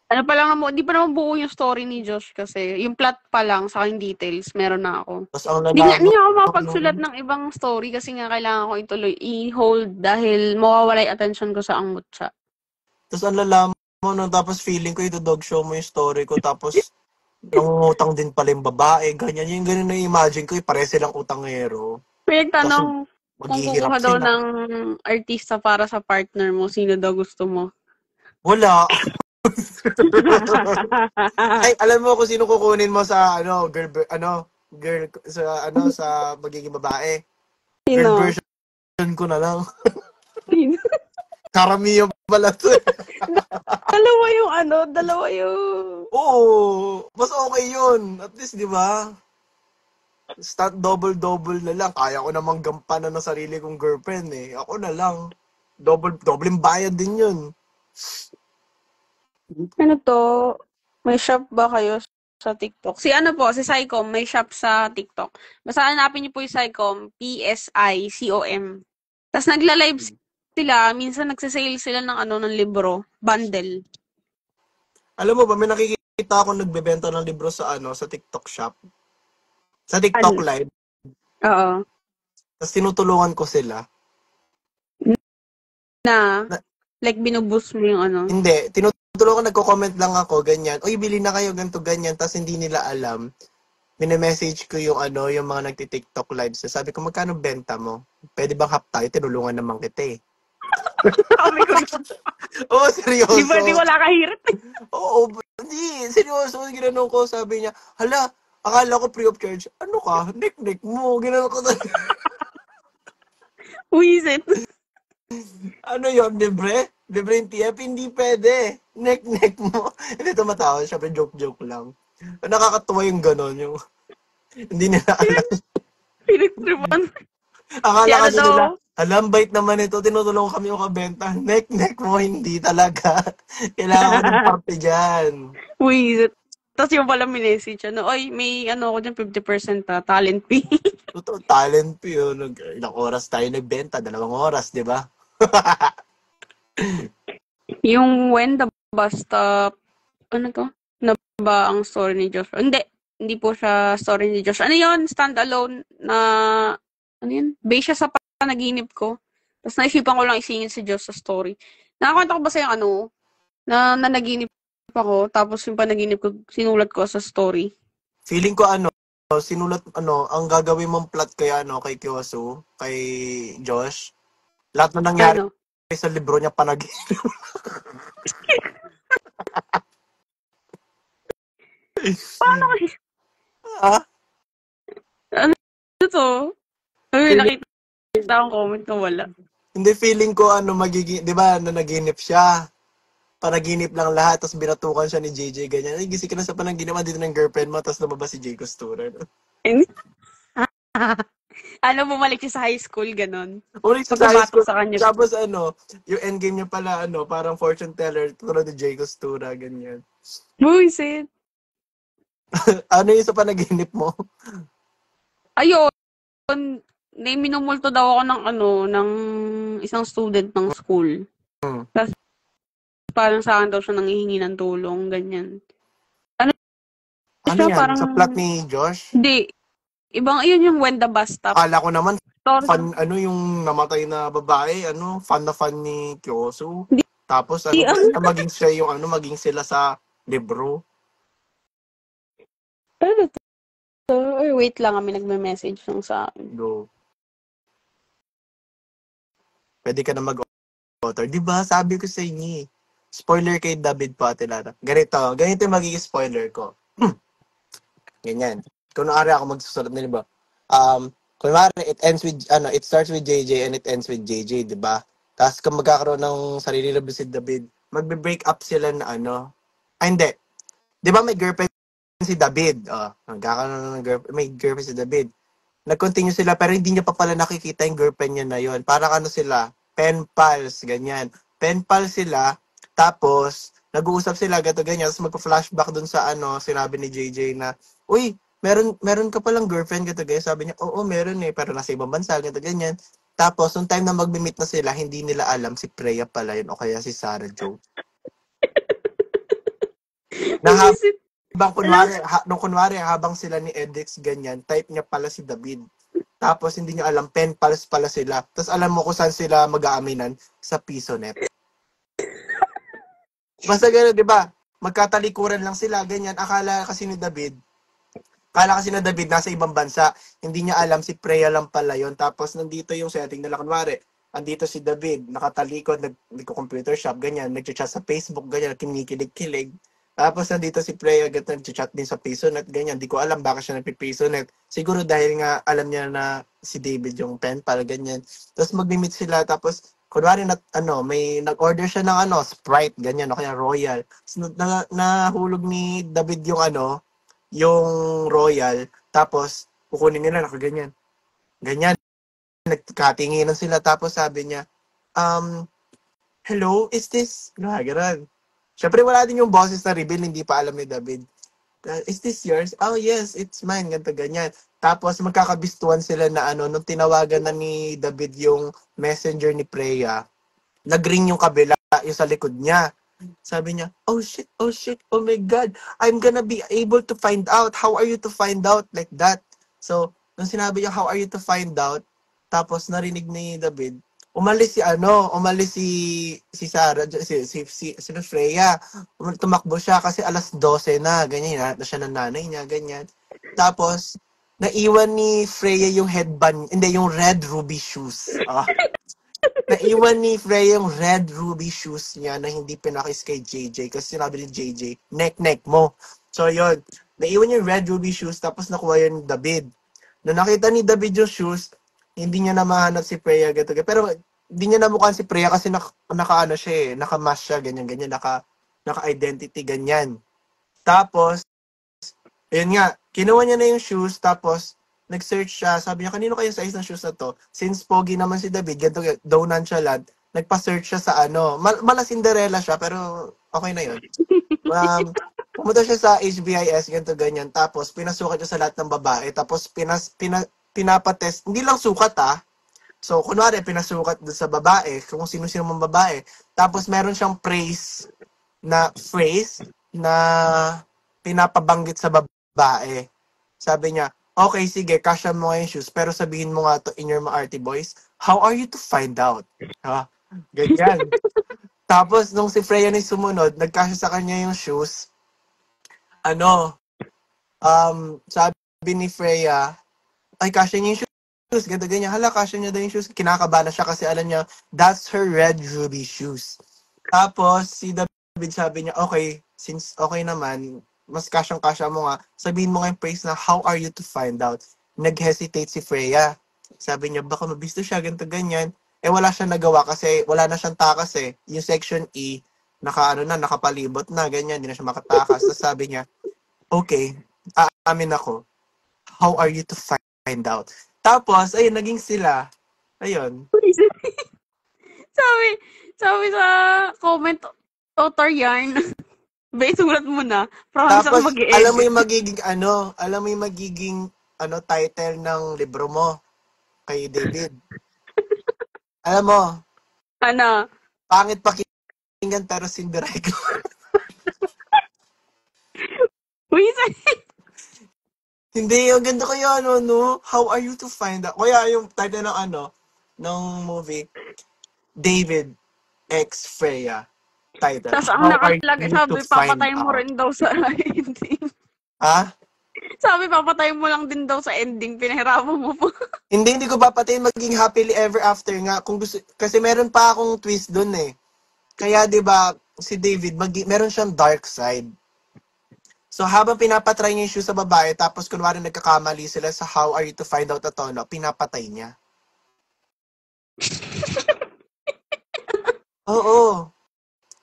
B: Di pa naman buo yung story ni Josh kasi. Yung plot pa lang, sa yung details, meron na ako. Hindi nga ako mapagsulat ng ibang story kasi nga kailangan ko ituloy, i-hold dahil mawawala yung attention ko sa angot siya.
A: Tapos ang lalaman mo, tapos feeling ko ito-dog show mo yung story ko, tapos nangungutang din pala yung babae, ganyan. Yung ganun na imagine ko, pare silang utangero.
B: May tanong, kung kukuha daw ng artista para sa partner mo, sino daw gusto mo?
A: Wala. Ay, alam mo kung sino kukunin mo sa girl sa magiging babae.
B: Sino?
A: Girl version ko na lang.
B: Sino?
A: Karamihan pala to.
B: Dalawa yung...
A: Oo, mas okay yun. At least, di ba? Start double na lang. Kaya ko namang gampanan ng sarili kong girlfriend eh. Ako na lang. Dobleng bayad din yun.
B: May shop ba kayo sa TikTok? Si Psycom, may shop sa TikTok. Basta hanapin niyo po yung Psycom, PSICOM. Tapos nagla-live sila, minsan nagsasale sila ng ng libro, bundle.
A: Alam mo ba, may nakikita ako nagbebenta ng libro sa sa TikTok shop. Sa TikTok
B: Ano?
A: live.
B: Oo.
A: Tapos tinutulungan ko sila.
B: Na,
A: Na,
B: like, binuboost mo yung
A: hindi, tinutulungan, nagko-comment lang ako, ganyan. Uy, bili na kayo, ganito, ganyan. Tapos hindi nila alam. Mine-message ko yung yung mga nagti-TikTok live. So, sabi ko, magkano benta mo? Pwede bang half tayo? Tinulungan naman kita eh.
B: Sabi ko,
A: Oo,
B: di ba, di
A: seryoso.
B: wala kahirit?
A: Oo, hindi. Seryoso, ginanong ko. Sabi niya, hala, akala ko free of charge. Ano ka? Nek-nek mo. Ginanong ko.
B: Wisit.
A: Ano yun, libre? Libre yung TF? Hindi pwede. Nek-nek mo. Hindi tumatawa. Siyempre, joke-joke lang. Nakakatuwa yung gano'n. Yung, hindi nila alam.
B: Pinagtripan. Si
A: Akala kasi
B: daw,
A: nila, alam, bait naman ito. Tinutulungan kami yung kabenta. Nek-nek mo. Hindi talaga. Kailangan ko ng parte dyan.
B: wisit. Tapos yung pala minessage, oy, may ako dyan, 50% talent fee.
A: Totoo, talent po yun. Ilang oras tayo nagbenta? 2 oras, di ba?
B: Yung When the Bus Stop, to? Na ba ang story ni Joshua? Hindi po siya story ni Joshua. Ano yun? Standalone na, Based siya sa panaginip ko. Tapos naisipan ko lang isingin si Josh sa story. Nakakwento ko ba sa'yo na nanaginip ako, tapos yung panaginip ko, sinulat ko sa story.
A: Feeling ko sinulat ang gagawin mong plot kay kay Kyosu, kay Josh. Lahat na nangyari
B: Ano?
A: sa libro niya panaginip.
B: Paano kasi?
A: Ah,
B: Ano to? Ay,
A: feeling,
B: nakita akong comment na wala.
A: hindi feeling ko magiging, 'di ba, na naginip siya. Panaginip lang lahat, tapos binatukan siya ni JJ, ganyan. Ay, gising ka na sa panaginip, andito ng girlfriend mo, tapos lumabas si Jay Costura.
B: Bumalik siya sa high school, ganun.
A: Ulit sa high
B: Pagbabatok
A: school,
B: sa kanya.
A: tapos yung endgame niya pala, parang fortune teller, tulad ni Jay Costura, ganyan.
B: Buisit.
A: Ano yung sa panaginip mo?
B: Ayun, minumulto daw ako ng isang student ng school. Tapos parang sa akin daw siya nanghihingi ng tulong, ganyan.
A: Ano
B: Siya
A: yan?
B: parang,
A: Sa plot ni Josh?
B: hindi, ibang, yun yung When the Bus Stop.
A: Akala ko naman,
B: Story.
A: fan, yung namatay na babae, fan na fan ni Kyosu.
B: Hindi,
A: Tapos, gusto niya maging siya yung, maging sila sa libro.
B: ano to? Or wait lang, may nagme-message lang sa akin.
A: Go. Pwede ka na mag-author. Diba, sabi ko sa inyo spoiler kay David Patelara. Ganito yung magiging spoiler ko. Ganyan. Kunwari ako magsusulat na, diba? Kunwari, it starts with JJ and it ends with JJ, diba? Tapos kung magkakaroon ng sarili na si David, magbe-break up sila na hindi. Diba may girlfriend si David? Magkakaroon ng may girlfriend si David. Nag-continue sila pero hindi niya pa pala nakikita yung girlfriend niya na yon. Parang sila, pen pals, ganyan. Pen pals sila, tapos nag-uusap sila, gato ganyan. Tapos magpa-flashback dun sa sinabi ni JJ na, uy, meron ka palang girlfriend, gato ganyan. Sabi niya, oo, meron pero nasa ibang bansa, gato ganyan. Tapos, nung time na mag-meet na sila, hindi nila alam si Freya pala yun o kaya si Sarah Jo. Nung kunwari, habang sila ni Edix ganyan, type niya pala si David. Tapos hindi niya alam, pen pals pala sila. Tapos alam mo kung saan sila mag-aaminan? Sa PisoNet. Basta gano'n, di ba? Magkatalikuran lang sila, ganyan. Akala kasi ni David nasa ibang bansa. Hindi niya alam si Freya lang pala yon. Tapos nandito yung setting nila. Kunwari, andito si David, nakatalikod, nagko-computer shop, ganyan. Nag-chat sa Facebook, ganyan, kinikilig-kilig. Tapos nandito si Freya, nag-chat din sa PisoNet, ganyan. Di ko alam bakit siya nagpi-PisoNet. Siguro dahil nga alam niya na si David yung pen pal, ganyan. Tapos mag-meet sila, tapos kunwari may nag-order siya ng Sprite, ganyan, o kaya Royal. So, nahulog ni David yung Royal, tapos kukunin nila nakaganyan. Ganyan. Nagkatinginan sila, tapos sabi niya, hello, is this? Ganun. Siyempre, wala din yung boses na reveal, hindi pa alam ni David. Is this yours? Oh, yes, it's mine. Ganto, ganyan. Tapos, magkakabistuan sila na nung tinawagan na ni David yung messenger ni Freya, nag-ring yung kabila, yung sa likod niya. Sabi niya, oh shit, oh my God, I'm gonna be able to find out. How are you to find out? Like that. So, nung sinabi niya, how are you to find out? Tapos narinig ni David, umalis si Sarah, si Freya. Tumakbo siya kasi alas 12 na, ganyan, hinahanap na siya ng nanay niya, ganyan. Tapos, naiwan ni Freya yung headband, hindi, yung red ruby shoes. Naiwan ni Freya yung red ruby shoes niya na hindi pinakis kay JJ kasi sinabi ni JJ, neck mo. So, yun. Naiwan yung red ruby shoes tapos nakuha yun ni David. Nung nakita ni David yung shoes, hindi niya na mahanap si Freya. Pero, hindi niya namukhaan si Freya kasi naka-ano siya eh, naka-mask siya, ganyan, naka-identity, ganyan. Tapos, ayun nga, kinuha niya na yung shoes, tapos, nag-search siya, sabi niya, kanino kayo size ng shoes na to? Since pogi naman si David, ganito, daw nonchalant, nagpa-search siya sa ano, mala Cinderella siya, pero okay na yun. Pumunta siya sa HBIS, ganito, ganyan, tapos pinasukat siya sa lahat ng babae, tapos pinapatest, hindi lang sukat so kunwari, pinasukat doon sa babae, kung sino-sino mong babae, tapos meron siyang phrase na pinapabanggit sa babae. Sabi niya, okay, sige, kasya mo nga yung shoes, pero sabihin mo nga to in your Maarte voice, how are you to find out? Ganyan. Tapos, nung si Freya na sumunod, nagkasya sa kanya yung shoes, sabi ni Freya, ay, kasya niya yung shoes, ganyan, hala, kasya niya daw yung shoes, kinakabahan na siya kasi alam niya, that's her red ruby shoes. Tapos, si David sabi niya, okay, since okay naman, mas kasyang-kasya mo nga, sabihin mo nga yung phrase na, how are you to find out? Nag-hesitate si Freya. Sabi niya, baka mabisto siya, ganito, ganyan. Wala siya nagawa kasi wala na siyang takas eh. Yung section E, nakapalibot na, ganyan, hindi na siya makatakas. So sabi niya, okay, aamin ako. How are you to find out? Tapos, ayun, naging sila. Ayun.
B: sabi sa comment, author yarn. Sulat mo na. Promise
A: Tapos,
B: ako mag-i-edit.
A: alam mo yung magiging title ng libro mo kay David. Alam mo,
B: Ano?
A: pangit pakinggan pero Cinderella. Hindi, yung ganda ko yun, no? How are you to find out? Kaya yung title ng movie, David X Freya. Title,
B: Tapos ang
A: How are
B: nakalagay,
A: you to
B: sabi,
A: find
B: papatay mo
A: out?
B: rin daw sa ending. Sabi, papatay mo lang din daw sa ending, pinahirapan mo po.
A: Hindi ko papatayin, maging happily ever after nga. Kung gusto, kasi meron pa akong twist dun eh. Kaya 'di ba si David, meron siyang dark side. So habang pinapatry niya yung shoe sa babae, tapos kunwari nagkakamali sila sa how are you to find out na tono, pinapatay niya. Oo.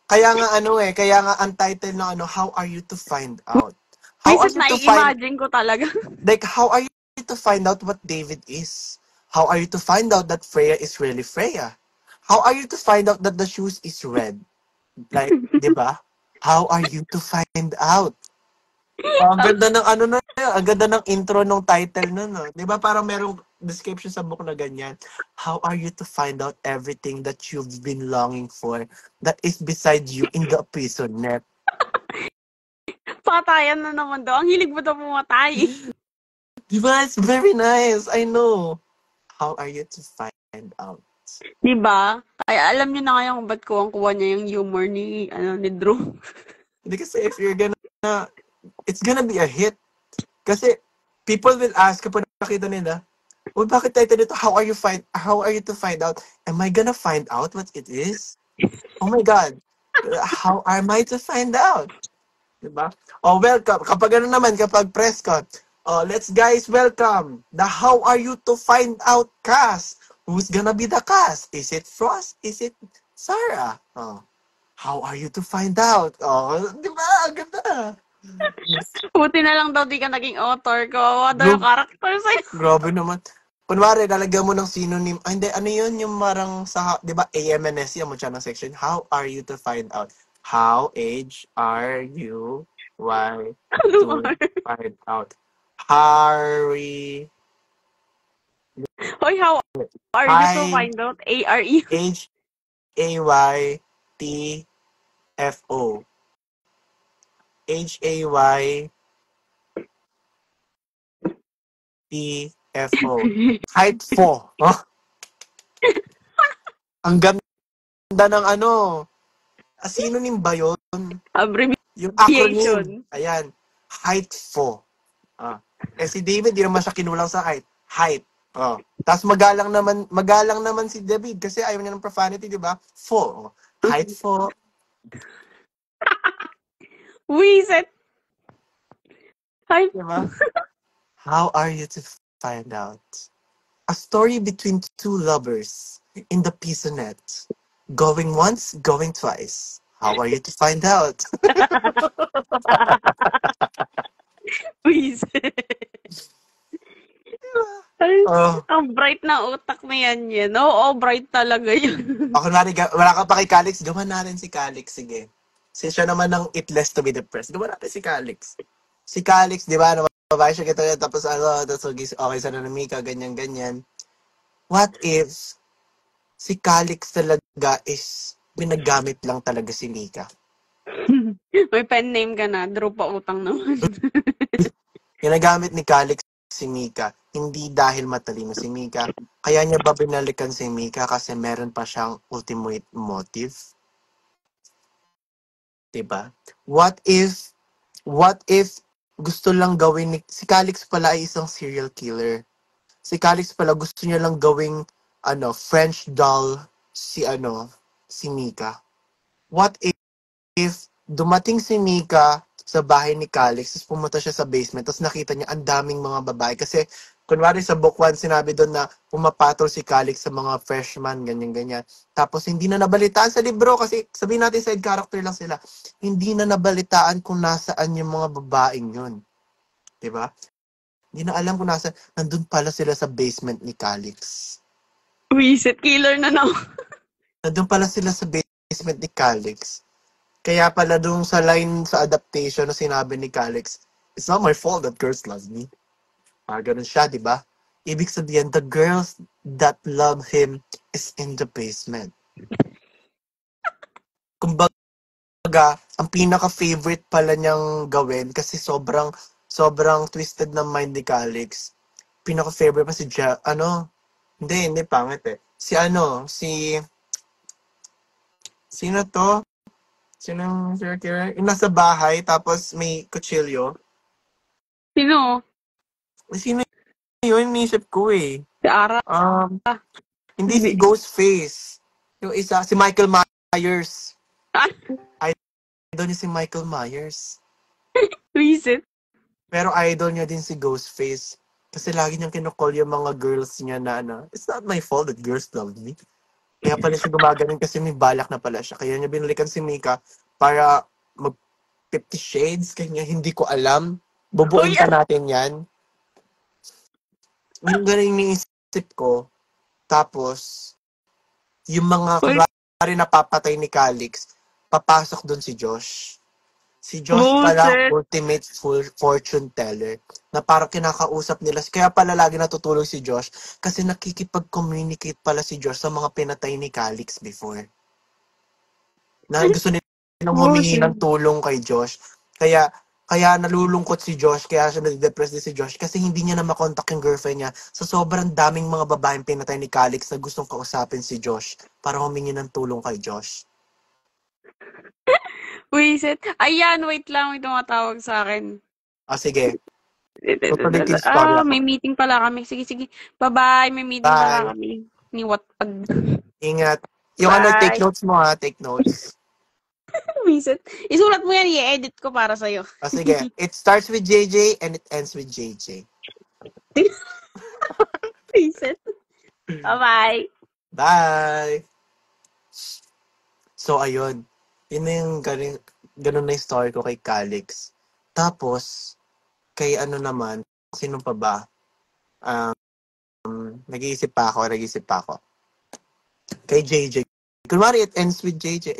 A: Kaya nga ang title ng how are you to find out? How are
B: Minsan
A: you to find,
B: nai-imagine ko talaga.
A: like, how are you to find out what David is? How are you to find out that Freya is really Freya? How are you to find out that the shoes is red? Like, di ba? How are you to find out? Ang ganda ng ang ganda ng intro ng title nun, no? Di ba parang merong description sa book na ganyan? How are you to find out everything that you've been longing for that is beside you in the prison net?
B: Patayan na naman daw. Ang hilig mo daw pumatay.
A: Di ba? It's very nice. I know. How are you to find out?
B: Di ba? Kaya alam niyo na ngayon kung ba't kuwang-kuha niya yung humor ni Drew.
A: Hindi kasi if you're it's gonna be a hit. Kasi people will ask kapag nakita nila, oh, bakit title nito? How are you to find out? Am I gonna find out what it is? Oh my God. How am I to find out? Diba? Oh, welcome. Kapag kapag press con, let's guys welcome the How Are You to Find Out cast. Who's gonna be the cast? Is it Frost? Is it Sarah? How are you to find out? Diba? Ganda.
B: Buti na lang daw di ka naging author. Kawawa daw yung character sa'yo.
A: Grabe naman. Kunwari, lalagyan mo ng synonym. Hindi, ano yun? Yung marang sa, di ba, AMNS, yung mo siya ng section. How are you to find out? How H-R-U-Y to find out? Harry.
B: Hoy, how are you to find out? A-R-E.
A: H-A-Y-T-F-O. H-A-Y-T-F-O. Height 4. Huh? Ang ganda ng ano. Synonym ba yun? Yung acronym.
B: Abbreviation.
A: Ayan. Height 4. Si David, di naman siya kinulang sa height. Height. Tapos magalang naman si David kasi ayaw niya ng profanity, di ba? 4. Height 4.
B: Wiset. Hi.
A: Diba? How are you to find out? A story between two lovers in the Pisonet. Going once, going twice. How are you to find out?
B: Wiset. Ang bright na utak na yan. Oo, bright talaga yun.
A: Wala ka pa kay Calix, gawan natin si Calix, sige. Siya naman ng It Less to be Depressed. Gawan natin si Calix. Si Calix, di ba, babae siya kita tapos tapos okay sa Mika, ganyan-ganyan. What if si Calix talaga is binagamit lang talaga si Mika?
B: May pen name ka na, draw pa utang naman.
A: Ginagamit ni Calix si Mika, hindi dahil matalino si Mika. Kaya niya ba binalikan si Mika kasi meron pa siyang ultimate motive? Diba? What if gusto lang gawin si Calix pala ay isang serial killer. Si Calix pala gusto niya lang gawing French doll si Mika. What if dumating si Mika sa bahay ni Calix, tapos pumunta siya sa basement, tapos nakita niya ang daming mga babae. Kasi, kunwari sa book 1, sinabi doon na pumapatol si Calix sa mga freshman, ganyan-ganyan. Tapos, hindi na nabalitaan sa libro, kasi sabihin natin side character lang sila. Hindi na nabalitaan kung nasaan yung mga babaeng yun. Diba? Hindi na alam kung nasaan. Nandun pala sila sa basement ni Calix.
B: Wiset, killer na na.
A: Nandun pala sila sa basement ni Calix. Kaya pala dun sa line sa adaptation na sinabi ni Calix, it's not my fault that girls love me. Ganun siya, di ba? Ibig sabihin, the girls that love him is in the basement. Kumbaga, ang pinaka-favorite pala niyang gawin kasi sobrang twisted na mind ni Calix. Pinaka-favorite pa si hindi pangit eh. Sino to? Sinong serial killer? Yung nasa bahay, tapos may kutsilyo.
B: Sino?
A: Sino yun? Inisip ko eh.
B: Si Ara.
A: Hindi si Ghostface. Yung isa, si Michael Myers. Idol niya si Michael Myers.
B: Wiset.
A: Pero idol niya din si Ghostface. Kasi lagi niyang kinukol yung mga girls niya na it's not my fault that girls love me. Kaya pala siya gumagaling kasi may balak na pala siya. Kaya niya binalikan si Mika para mag 50 Shades. Kaya hindi ko alam. Bubuin pa natin yan. Yung galing niisip ko. Tapos, yung mga kunwari napapatay ni Calix, papasok doon si Josh. Si Josh pala, ultimate fortune teller. Na parang kinakausap nila. Kaya pala lagi natutulog si Josh. Kasi nakikipag-communicate pala si Josh sa mga pinatay ni Calix before. Na gusto nilang humingi ng tulong kay Josh. Kaya nalulungkot si Josh. Kaya siya nade-depress din si Josh. Kasi hindi niya na makontak yung girlfriend niya. Sa sobrang daming mga babaeng pinatay ni Calix na gustong kausapin si Josh para humingi ng tulong kay Josh.
B: Wiset. Ayan, wait lang. May tumatawag sa akin.
A: Sige.
B: May meeting pala kami. Sige. Bye-bye. May meeting pala kami. Ni Wattpad.
A: Ingat. Yung take notes mo ha. Take notes.
B: Wiset. Isulat mo yan. I-edit ko para sa'yo.
A: Sige. It starts with JJ and it ends with JJ.
B: Wiset. Bye-bye.
A: Bye! So, ayun. Yun na yung ganun na yung story ko kay Calix. Tapos, kay naman, sino pa ba? Nag-iisip pa ako. Kay JJ. Kunwari, it ends with JJ.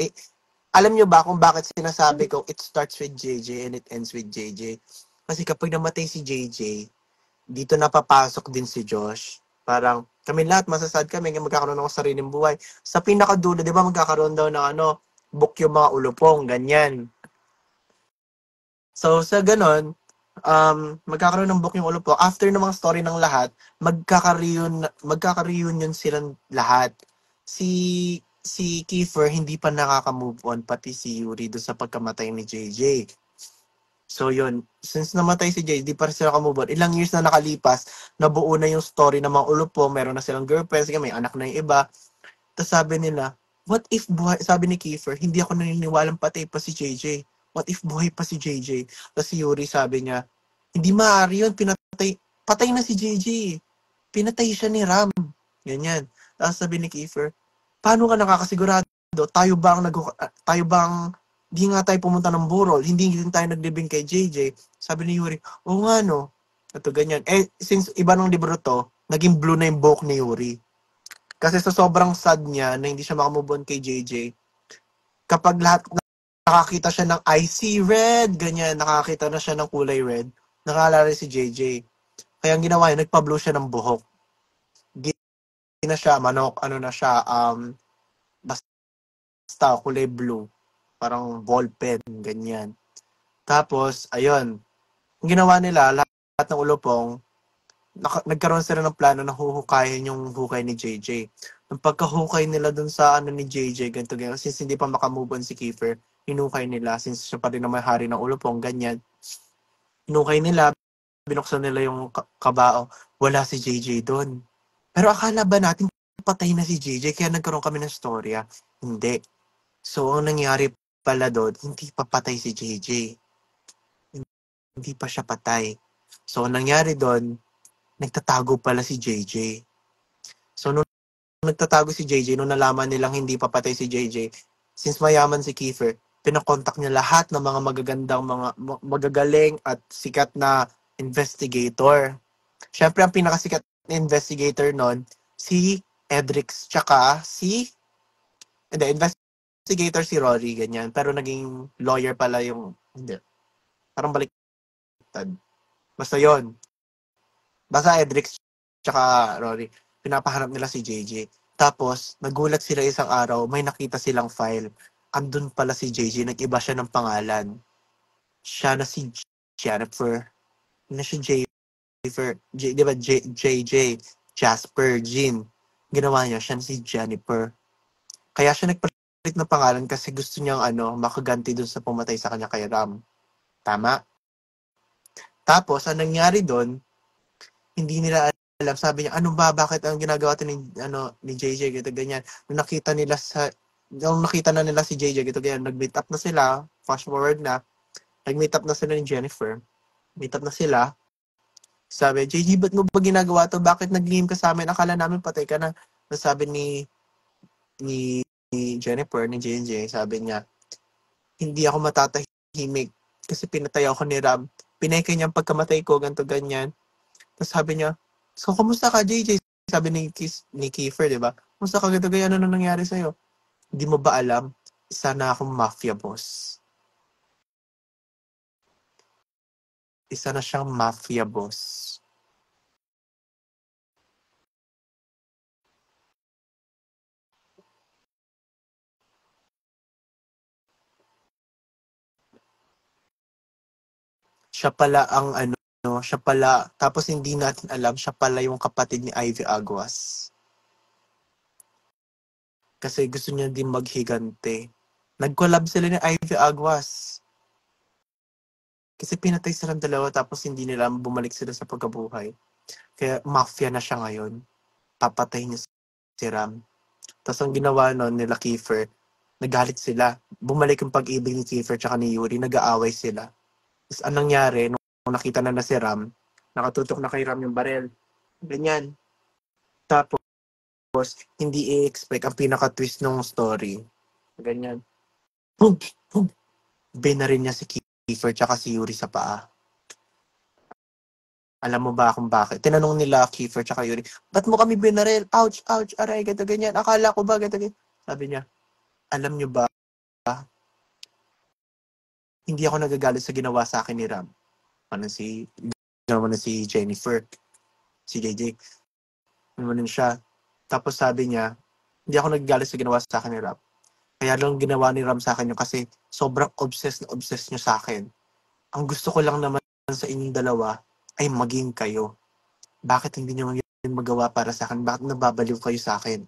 A: Alam nyo ba kung bakit sinasabi ko it starts with JJ and it ends with JJ? Kasi kapag namatay si JJ, dito napapasok din si Josh. Parang, Kami lahat, masasad kami, magkakaroon ako sariling buhay. Sa pinakadulo, di ba, magkakaroon daw ng book yung mga ulupong, ganyan. So, sa ganon, magkakaroon ng book yung ulupong. After ng mga story ng lahat, magkaka-reunion silang lahat. Si Kiefer, hindi pa nakaka-move on, pati si Yuri doon sa pagkamatay ni JJ. So yun, since namatay si Jay, di pa rin sila kamove on. Ilang years na nakalipas, nabuo na yung story ng mga ulupong, meron na silang girlfriends, may anak na yung iba. Tapos sabi nila, what if buhay, sabi ni Kiefer, hindi ako naniniwalang patay pa si JJ. What if buhay pa si JJ? Tapos si Yuri sabi niya, hindi maaari yun, patay na si JJ. Pinatay siya ni Ram. Ganyan. Tapos sabi ni Kiefer, paano ka nakakasigurado? Tayo bang di nga tayo pumunta ng burol, hindi din tayo naglibing kay JJ. Sabi ni Yuri, oo nga no. Ito ganyan. Since iba ng libro to, naging blue na yung buhok ni Yuri. Kasi sa sobrang sad niya na hindi siya makamove on kay JJ, kapag lahat nakakita siya ng I see red, ganyan, nakakita na siya ng kulay red, nakaalala si JJ. Kaya ang ginawa niya, nagpa-blue siya ng buhok. Hindi na siya manok, na siya, basta kulay blue. Parang ball pen, ganyan. Tapos, ayun, ang ginawa nila, lahat ng ulupong, nagkaroon sila ng plano na huhukayin yung hukay ni JJ. Nung pagkahukay nila dun sa ni JJ, ganito, since hindi pa makamove on si Kiefer, hinukay nila, since siya pa rin naman hari ng ulupong, ganyan. Hinukay nila, binuksan nila yung kabao, wala si JJ doon. Pero akala ba natin patay na si JJ, kaya nagkaroon kami ng storya? Hindi. So, ang nangyari pala doon, hindi pa patay si JJ. Hindi pa siya patay. So, ang nangyari doon, nagtatago pala si JJ. So, nung nagtatago si JJ, nung nalaman nilang hindi pa patay si JJ, since mayaman si Kiefer, pinakontak niya lahat ng mga magagaling at sikat na investigator. Siyempre, ang pinakasikat na investigator nun, si Edrix, tsaka investigator si Rory, ganyan. Pero naging lawyer pala hindi. Parang baliktad. Basta yon. Basta Edrix tsaka Rory, pinapahanap nila si JJ. Tapos, nagulat sila isang araw, may nakita silang file. Andun pala si JJ, nag-iba siya ng pangalan. Siya na si Jennifer. Hindi na siya Jennifer. Di ba JJ? Jasper, Jean. Ginawa niya, siya na si Jennifer. Kaya siya nagpalit ng pangalan kasi gusto niyang makaganti dun sa pumatay sa kanya kay Ram. Tama? Tapos, ang nangyari doon, hindi nila alam. Sabi niya, bakit ang ginagawa ni JJ, gito, ganyan. Nung nakita na nila si JJ, gito, ganyan, nag-meet up na sila, fast forward na, nag-meet up na sila ni Jennifer. Meet up na sila. Sabi, JJ, ba't mo ba ginagawa to? Bakit nag-game ka sa amin? Akala namin patay ka na. Sabi ni Jennifer, ni JJ, sabi niya, hindi ako matatahimik kasi pinatay ako ni Ram. Pinay niyang pagkamatay ko, ganito, ganyan. Tapos sabi niya, so, kumusta ka, JJ? Sabi ni Kiefer, di ba? Kumusta ka, ganito, ganyan, ano nangyari sa'yo? Hindi mo ba alam? Isa na akong mafia boss. Isa na siyang mafia boss. Siya pala siya pala, tapos hindi natin alam, siya pala yung kapatid ni Ivy Aguas. Kasi gusto niya din maghigante. Nag-collab sila ni Ivy Aguas. Kasi pinatay silang dalawa tapos hindi nila bumalik sila sa pagkabuhay. Kaya mafia na siya ngayon. Papatay niya si Ram. Tapos ang ginawa nun nila Kiefer, nagalit sila. Bumalik yung pag-ibig ni Kiefer tsaka ni Yuri, nag-aaway sila. Tapos anong nangyari, nung nakita na si Ram, nakatutok na kay Ram yung barel. Ganyan. Tapos, hindi i-expect ang pinaka-twist ng story. Ganyan. Binarin niya si Kiefer tsaka si Yuri sa paa. Alam mo ba kung bakit? Tinanong nila Kiefer tsaka Yuri, ba't mo kami binaril? Ouch, ouch, aray, ganito, ganyan. Akala ko ba, ganito, ganyan. Sabi niya, alam niyo ba, hindi ako nagagalit sa ginawa sa akin ni Ram. Ginawa na si Jennifer, si JJ. Gumanon siya. Tapos sabi niya, hindi ako nagagalit sa ginawa sa akin ni Ram. Kaya lang ginawa ni Ram sa akin yun kasi sobrang obsessed na obsessed niyo sa akin. Ang gusto ko lang naman sa inyong dalawa ay maging kayo. Bakit hindi niyo magawa para sa akin? Bakit nababaliw kayo sa akin?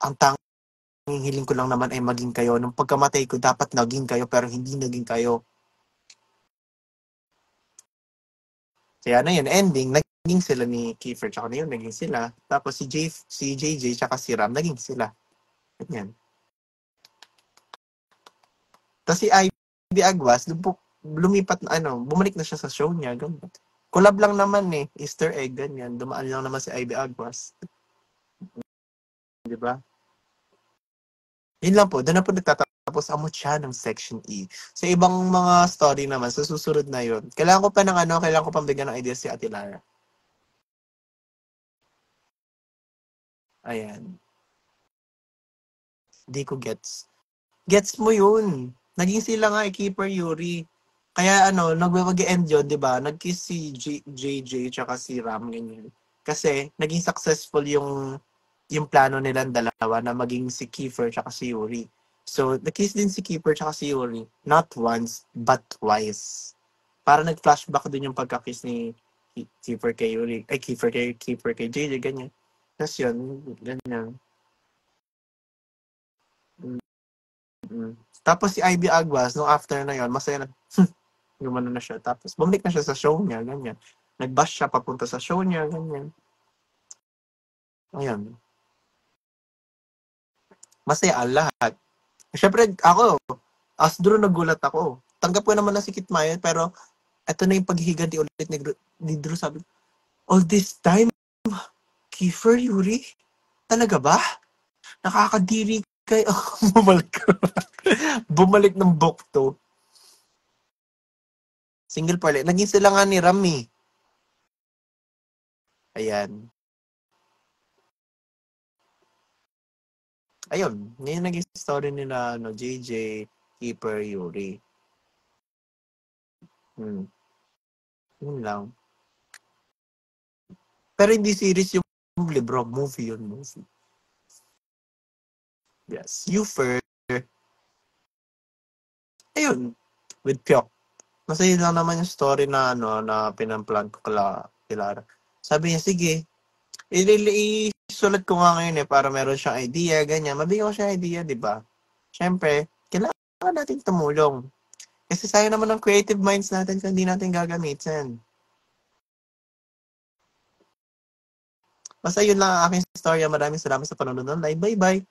A: Ang tanging hiling ko lang naman ay maging kayo. Nung pagkamatay ko, dapat naging kayo pero hindi naging kayo. Kaya na yun, ending, naging sila ni Kiefer, tsaka na yun, naging sila. Tapos si JJ, tsaka si Ram, naging sila. Ganyan. Tapos si Ivy Aguas, lumipat na, bumalik na siya sa show niya, ganyan. Collab lang naman Easter egg, ganyan. Dumaan lang naman si Ivy Aguas. Di ba? Yun lang po, doon na po nagtatapos ang mutya ng Section E. Sa ibang mga story naman, sa susunod na yun, kailangan ko pang bigyan ng idea si Ate Lara. Ayan. Di ko gets. Gets mo yun. Naging sila nga Keeper Yuri. Kaya nag-end yun, di ba? Nag-kiss si JJ tsaka si Ram, ganyan. Kasi, naging successful yung plano nilang dalawa na maging si Kiefer tsaka si Yuri. So, nag-kiss din si Kiefer tsaka si Yuri. Not once, but twice. Para nag-flashback din yung pagka-kiss ni Kiefer kay Yuri. Ay, Kiefer kay JJ, ganyan. Tapos yun, ganyan. Tapos si Ivy Aguas, nung after na yon, masaya na, gumano na siya. Tapos bumalik na siya sa show niya, ganyan. Nag-bus siya papunta sa show niya, ganyan. Ayan. Masaya ang lahat. Siyempre, ako, as Drew, nagulat ako. Tanggap ko naman na si Kit Mayon, pero eto na yung paghihiganti ulit ni Drew. Sabi, all this time, Kiefer, Yuri? Talaga ba? Nakakadiri kayo. Bumalik ng bokto. Single pa ulit. Naging sila nga ni Rami. Ayan. Ayun. Ngayon naging story nila, JJ, Keeper, Yuri. Yun lang. Pero hindi series yung libro. Movie yun. Movie. Yes. Yufer. Ayun. With Pyok. Masaya lang naman yung story na na pinamplan ko kila. Sabi niya, sige. Isulat ko nga ngayon para meron siyang idea, ganyan. Mabigyan ko siya idea, di ba? Siyempre, kailangan natin tumulong. Kasi sayang naman ang creative minds natin kung hindi natin gagamitin. Basta yun lang ang aking story. Maraming salamat sa panonood ng live. Bye-bye!